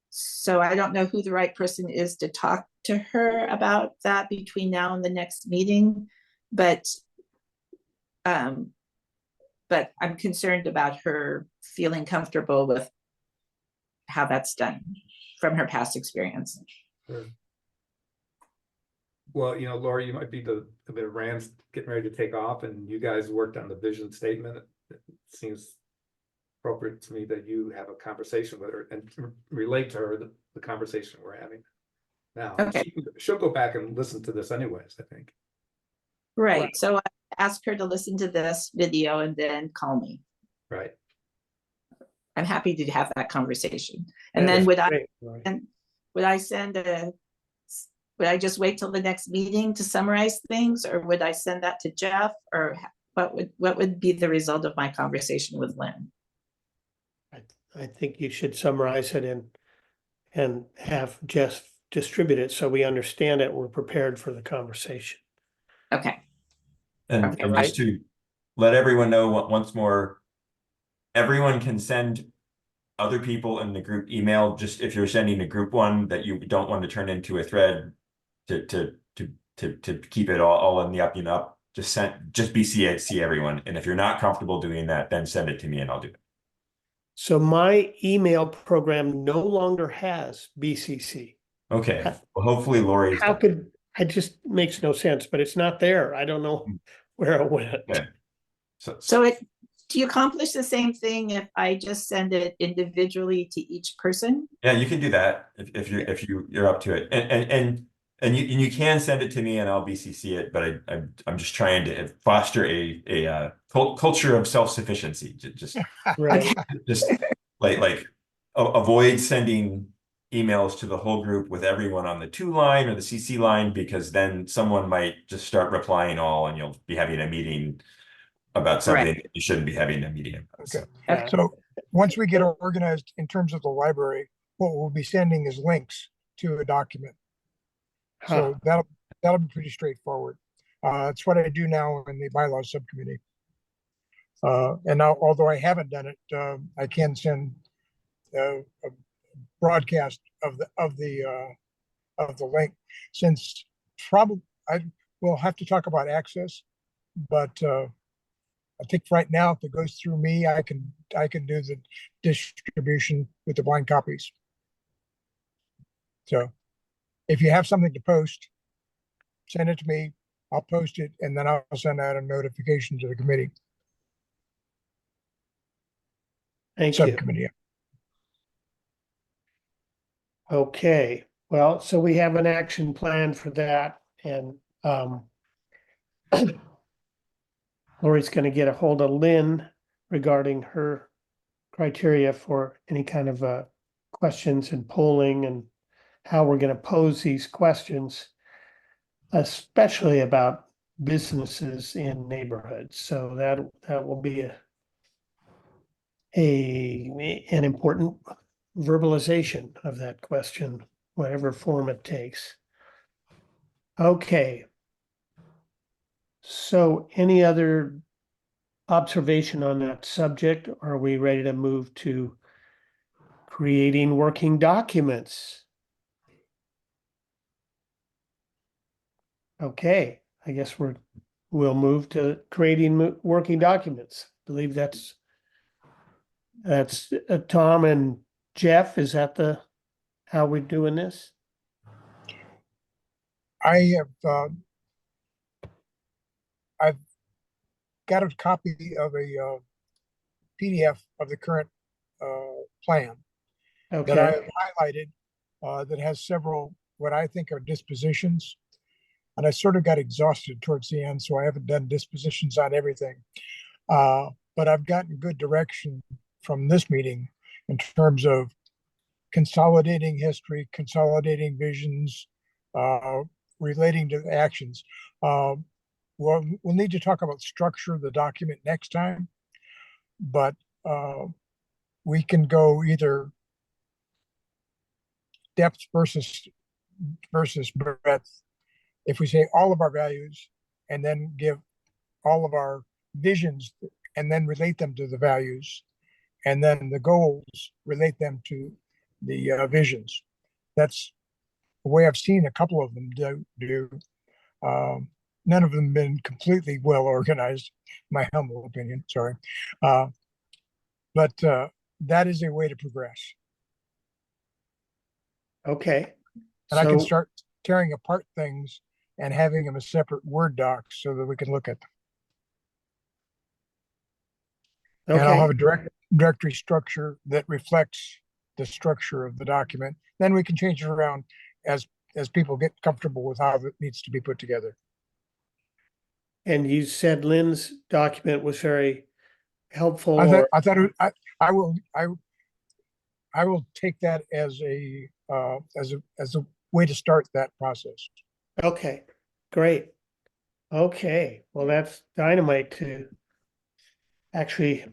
so I don't know who the right person is to talk to her about that between now and the next meeting, but I'm concerned about her feeling comfortable with how that's done from her past experience. Sure. Well, Laura, you might be the Rand's getting ready to take off, and you guys worked on the vision statement. It seems appropriate to me that you have a conversation with her and relate to her the conversation we're having now. Okay. She'll go back and listen to this anyways, I think. Right. Right. So I asked her to listen to this video and then call me. Right. I'm happy to have that conversation. And that then is would great, Lori. I just wait till the next meeting to summarize things, or would I send that to Jeff, or what would be the result of my conversation with Lynn? I think you should summarize it and have Jeff distribute it so we understand it, we're prepared for the conversation. Okay. And, Okay. and Right. just to let everyone know once more, everyone can send other people in the group email, just if you're sending a group one that you don't want to turn into a thread to keep it all in the up and up, just BCC everyone. And if you're not comfortable doing that, then send it to me and I'll do it. So my email program no longer has BCC. Okay, well, hopefully Lori's. How could, it just makes no sense, but it's not there. I don't know where it went. Okay. So do you accomplish the same thing if I just send it individually to each person? Yeah, you can do that if you're up to it, and you can send it to me and I'll BCC it. But I'm just trying to foster a culture of self-sufficiency. Just Right. just like avoid sending emails to the whole group with everyone on the 2 line or the CC line, because then someone might just start replying all and you'll be having a meeting about something you shouldn't be having a meeting about. Okay. Yeah. So once we get organized in terms of the library, what we'll be sending is links to a document. So that'll be pretty straightforward. It's what I do now in the bylaws subcommittee. And now, although I haven't done it, I can send a broadcast of the link, since probably I will have to talk about access, but I think right now, if it goes through me, I can do the distribution with the blind copies. So if you have something to post, send it to me. I'll post it, and then I'll send out a notification to the committee. Thank you. Subcommittee. Okay, well, so we have an action plan for that, and Lori's gonna get a hold of Lynn regarding her criteria for any kind of questions and polling and how we're gonna pose these questions, especially about businesses in neighborhoods. So that will be an important verbalization of that question, whatever form it takes. Okay. So any other observation on that subject? Are we ready to move to creating working documents? Okay, I guess we'll move to creating working documents. I believe that's That's Tom and Jeff. Is that how we're doing this? I have, I've got a copy of a PDF of the current plan that I Okay, have highlighted that has several what I think are dispositions. And I sort of got exhausted towards the end, so I haven't done dispositions on everything. But I've gotten good direction from this meeting in terms of consolidating history, consolidating visions, relating to actions. We'll need to talk about structure of the document next time, but we can go either depth versus breadth. If we say all of our values and then give all of our visions and then relate them to the values, and then the goals relate them to the visions. That's the way I've seen a couple of them do. None of them been completely well organized, my humble opinion. Sorry, but that is a way to progress, okay. and I can So, start tearing apart things and having them as separate Word docs so that we can look at them. And I'll okay, have a directory structure that reflects the structure of the document. Then we can change it around as people get comfortable with how it needs to be put together. and you said Lynn's document was very helpful, I thought I will take that as a way to start that process. okay, great. Okay, well, that's dynamite to actually,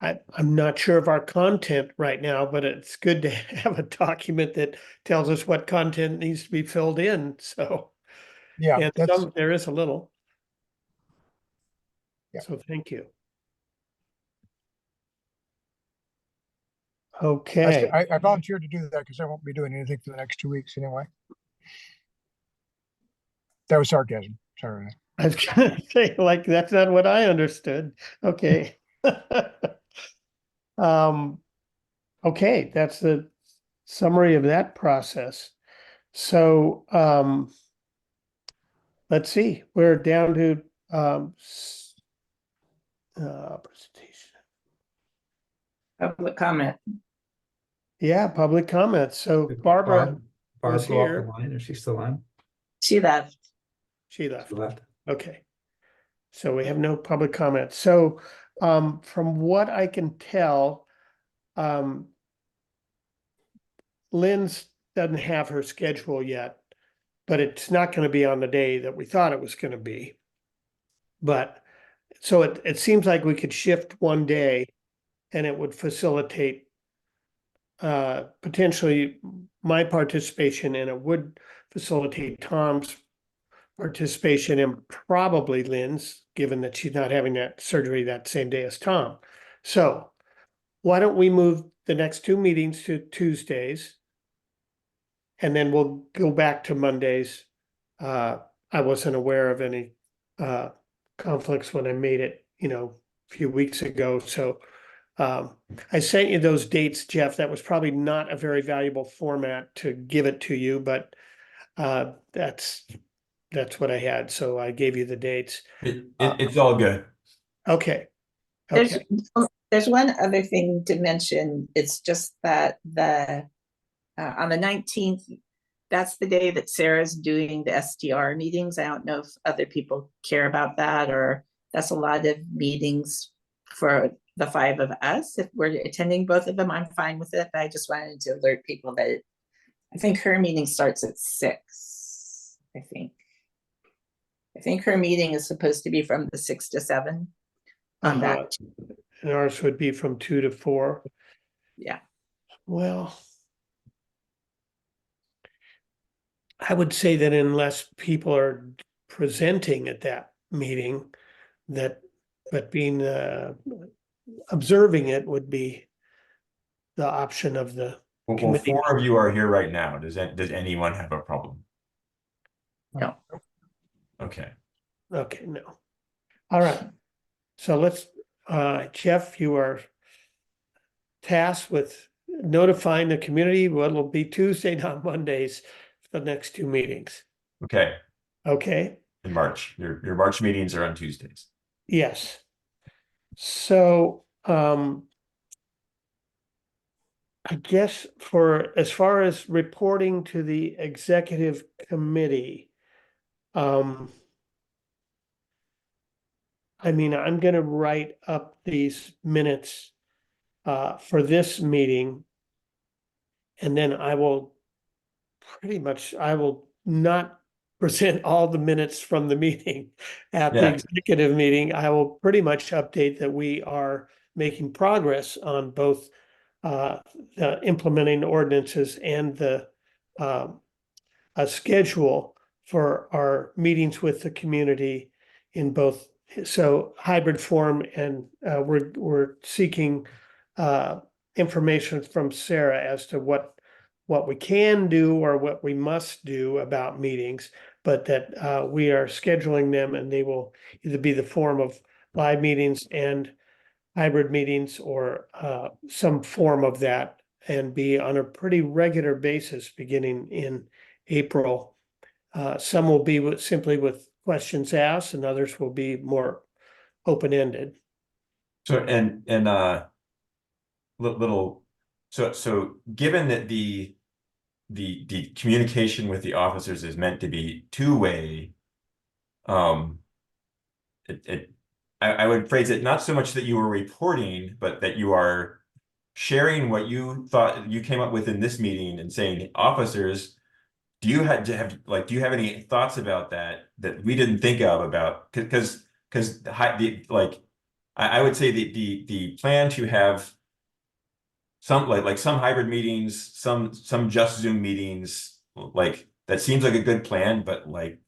I'm not sure of our content right now, but it's good to have a document that tells us what content needs to be filled in, so. Yeah, And that's there is a little. Yeah. So thank you. Okay, I volunteered to do that because I won't be doing anything for the next 2 weeks anyway. That was sarcasm. Sorry. I was gonna say, like, that's not what I understood. Okay. Um, okay, that's the summary of that process. So, let's see, we're down to, presentation. Public comment. Yeah, public comments. So Barbara Barb was go off the here. line. Is she still on? She left. She left. She left. Okay. So we have no public comment. So, from what I can tell, Lynn's doesn't have her schedule yet, but it's not going to be on the day that we thought it was going to be. But so it seems like we could shift one day and it would facilitate potentially my participation, and it would facilitate Tom's participation and probably Lynn's, given that she's not having that surgery that same day as Tom. So why don't we move the next two meetings to Tuesdays? And then we'll go back to Mondays. I wasn't aware of any conflicts when I made it, a few weeks ago. So I sent you those dates, Jeff. That was probably not a very valuable format to give it to you, but that's what I had. So I gave you the dates. It's all good. Okay. There's Okay. there's one other thing to mention. It's just that on the 19th, that's the day that Sarah's doing the SDR meetings. I don't know if other people care about that, or that's a lot of meetings for the five of us. If we're attending both of them, I'm fine with it. But I just wanted to alert people that I think her meeting starts at 6. I think her meeting is supposed to be from the 6 to 7 on that. And ours would be from 2 to 4. Yeah. Well, I would say that unless people are presenting at that meeting, but being observing it would be the option of the Well, committee. 4 of you are here right now. Does anyone have a problem? No. Okay. Okay, no. All right. So let's Jeff, you are tasked with notifying the community what will be Tuesday, not Mondays, for the next two meetings. Okay, Okay? in March. Your March meetings are on Tuesdays. Yes. So, I guess for as far as reporting to the executive committee, I mean, I'm gonna write up these minutes for this meeting. And then I will I will not present all the minutes from the meeting at the Yeah. executive meeting. I will pretty much update that we are making progress on both the implementing ordinances and the a schedule for our meetings with the community in both, so hybrid form, and we're seeking information from Sarah as to what we can do or what we must do about meetings, but that we are scheduling them, and they will either be the form of live meetings and hybrid meetings, or some form of that, and be on a pretty regular basis beginning in April. Some will be simply with questions asked, and others will be more open-ended. So little, so given that the communication with the officers is meant to be two-way, I would phrase it not so much that you are reporting, but that you are sharing what you thought you came up with in this meeting and saying, officers, do you have any thoughts about that we didn't think of about, because I would say the plan to have some like some hybrid meetings, some just Zoom meetings, like that seems like a good plan, but like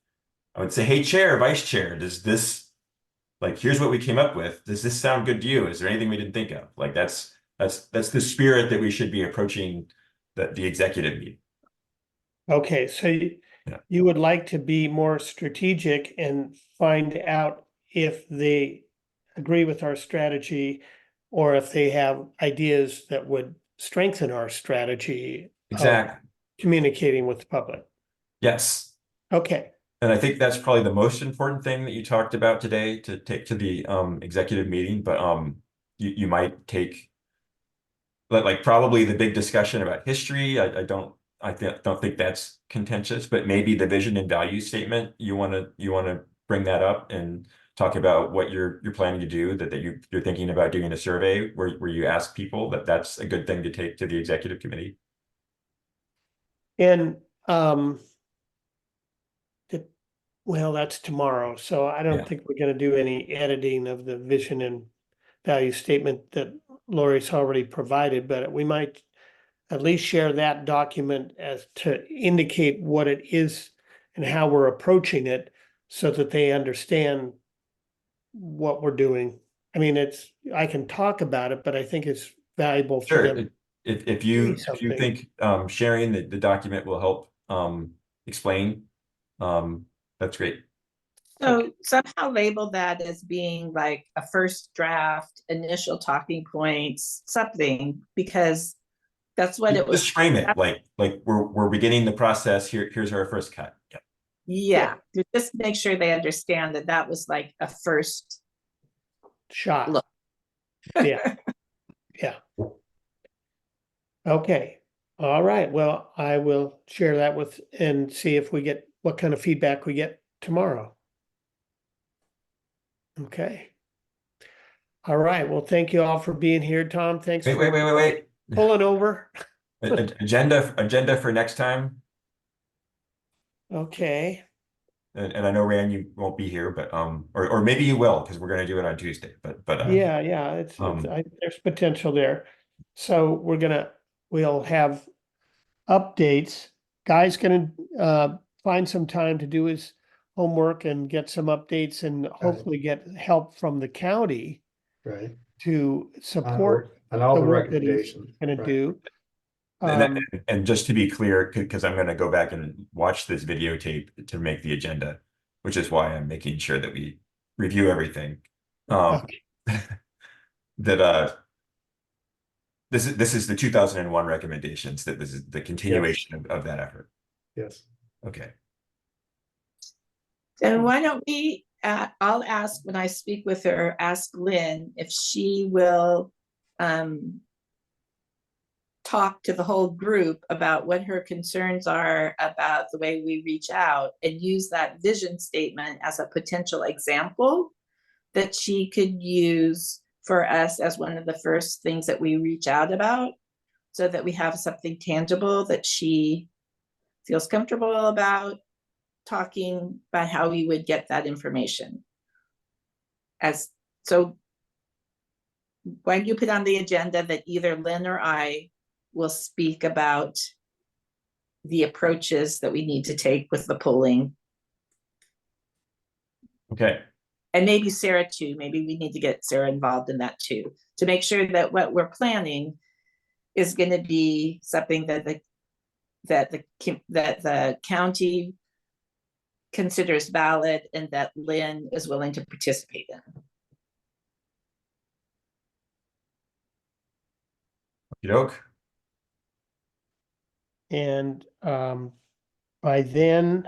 I would say, hey, chair, vice chair, does this, like, here's what we came up with. Does this sound good to you? Is there anything we didn't think of? Like that's the spirit that we should be approaching the executive meeting. Okay, so Yeah. you would like to be more strategic and find out if they agree with our strategy, or if they have ideas that would strengthen our strategy of Exactly. communicating with the public. Yes. Okay, And I think that's probably the most important thing that you talked about today to take to the executive meeting. But you might take like probably the big discussion about history. I don't think that's contentious, but maybe the vision and value statement, you want to bring that up and talk about what you're planning to do, that you're thinking about doing a survey where you ask people. That's a good thing to take to the executive committee. and well, that's tomorrow, so I don't Yeah. think we're gonna do any editing of the vision and value statement that Lori's already provided, but we might at least share that document as to indicate what it is and how we're approaching it, so that they understand what we're doing. I mean, I can talk about it, but I think it's valuable for Sure. them. If you Something. think sharing the document will help explain, that's great. So somehow label that as being like a first draft, initial talking points, something, because that's what it was. Just frame it like we're beginning the process. Here's our first cut. Yeah. Yeah, to just make sure they understand that that was like a first Shot. look. Yeah. Yeah. Okay. All right. Well, I will share that and see if we get what kind of feedback we get tomorrow. Okay. All right. Well, thank you all for being here. Tom, thanks Wait, for wait. pulling over. Agenda for next time. Okay. And I know Rand, you won't be here, but or maybe you will, because we're gonna do it on Tuesday. But Yeah, there's potential there. So we'll have updates. Guy's gonna find some time to do his homework and get some updates, and hopefully get help from the county Right. to support And all the the work that he's recommendations. gonna Right. do. and just to be clear, because I'm gonna go back and watch this videotape to make the agenda, which is why I'm making sure that we review everything. Okay. that this is the 2001 recommendations, that this is the continuation of that effort. Yes. Okay. So why don't we, I'll ask, when I speak with her, ask Lynn if she will talk to the whole group about what her concerns are about the way we reach out, and use that vision statement as a potential example that she could use for us as one of the first things that we reach out about, so that we have something tangible that she feels comfortable about talking about how we would get that information. So when you put on the agenda that either Lynn or I will speak about the approaches that we need to take with the polling, Okay. and maybe Sarah too, maybe we need to get Sarah involved in that too, to make sure that what we're planning is going to be something that the county considers valid and that Lynn is willing to participate in. Yoke. And by then,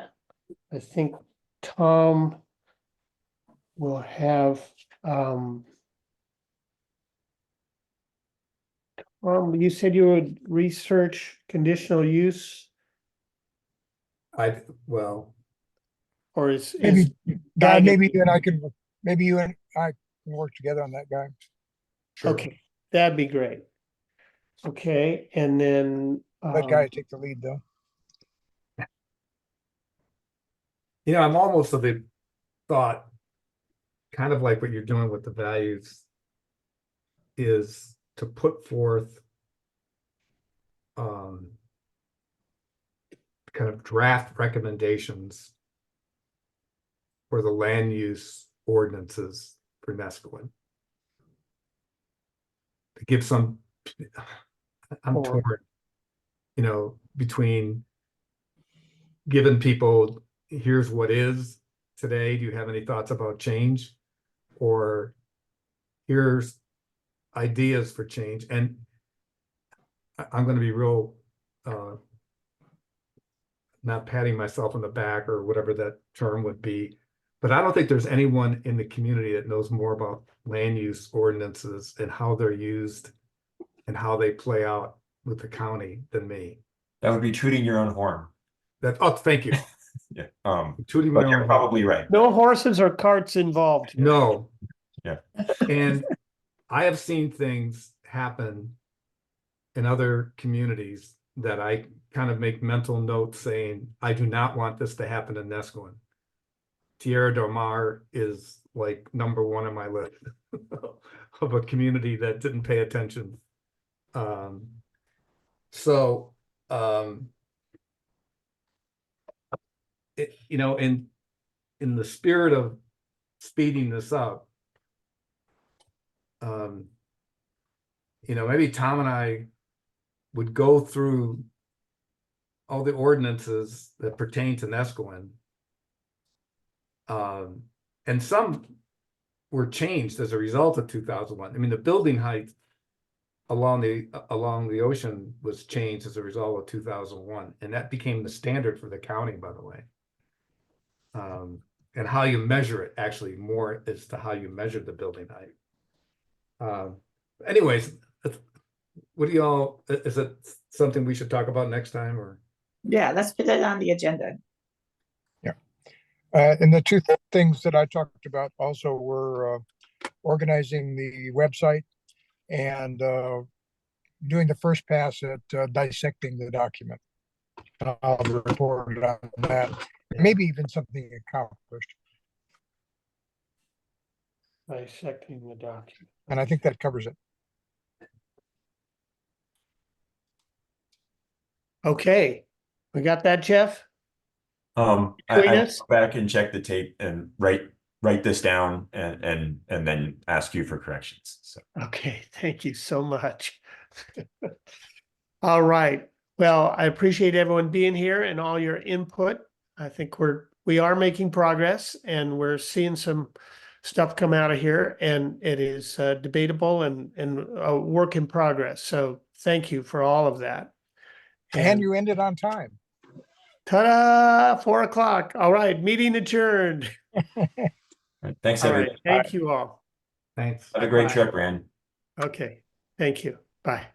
I think Tom will have Tom, you said you would research conditional use, Well, or is Maybe, Guy Guy, maybe gonna- you and I can, maybe you and I can work together on that, Guy. sure. okay, that'd be great. Okay, and then Let Guy take the lead, though. You know, I'm almost of the thought, kind of like what you're doing with the values, is to put forth kind of draft recommendations for the land use ordinances for Nescoin. To give some, I'm Or- torn, you know, between giving people, here's what is today, do you have any thoughts about change? Or here's ideas for change. And I'm going to be real, not patting myself on the back or whatever that term would be, but I don't think there's anyone in the community that knows more about land use ordinances and how they're used and how they play out with the county than me. That would be tooting your own horn. Oh, thank you. Yeah. Tooting my But own you're horn. probably right. no horses or carts involved. here. No. Yeah. And I have seen things happen in other communities that I kind of make mental notes saying, I do not want this to happen in Nescoin. Tierra del Mar is like number one on my list of a community that didn't pay attention. You know, in the spirit of speeding this up, you know, maybe Tom and I would go through all the ordinances that pertain to Nescoin. And some were changed as a result of 2001. I mean, the building height along the ocean was changed as a result of 2001, and that became the standard for the county, by the way. And how you measure it actually more as to how you measure the building height. Anyways, what do y'all, is it something we should talk about next time, or? Yeah, let's put it on the agenda. And the two things that I talked about also were organizing the website and doing the first pass at dissecting the document. I'll report on that. Maybe even something accomplished. Dissecting the document. And I think that covers it. Okay, we got that, Jeff? I Between I'll us? go back and check the tape and write this down and then ask you for corrections. So Okay, thank you so much. All right. Well, I appreciate everyone being here and all your input. I think we are making progress, and we're seeing some stuff come out of here, and it is debatable and a work in progress. So thank you for all of that. And you ended on time. Ta-da! 4 o'clock. All right, meeting adjourned. Thanks, All everybody. right, thank you all. Thanks. Have a great Bye. trip, Rand. Okay, thank you. Bye.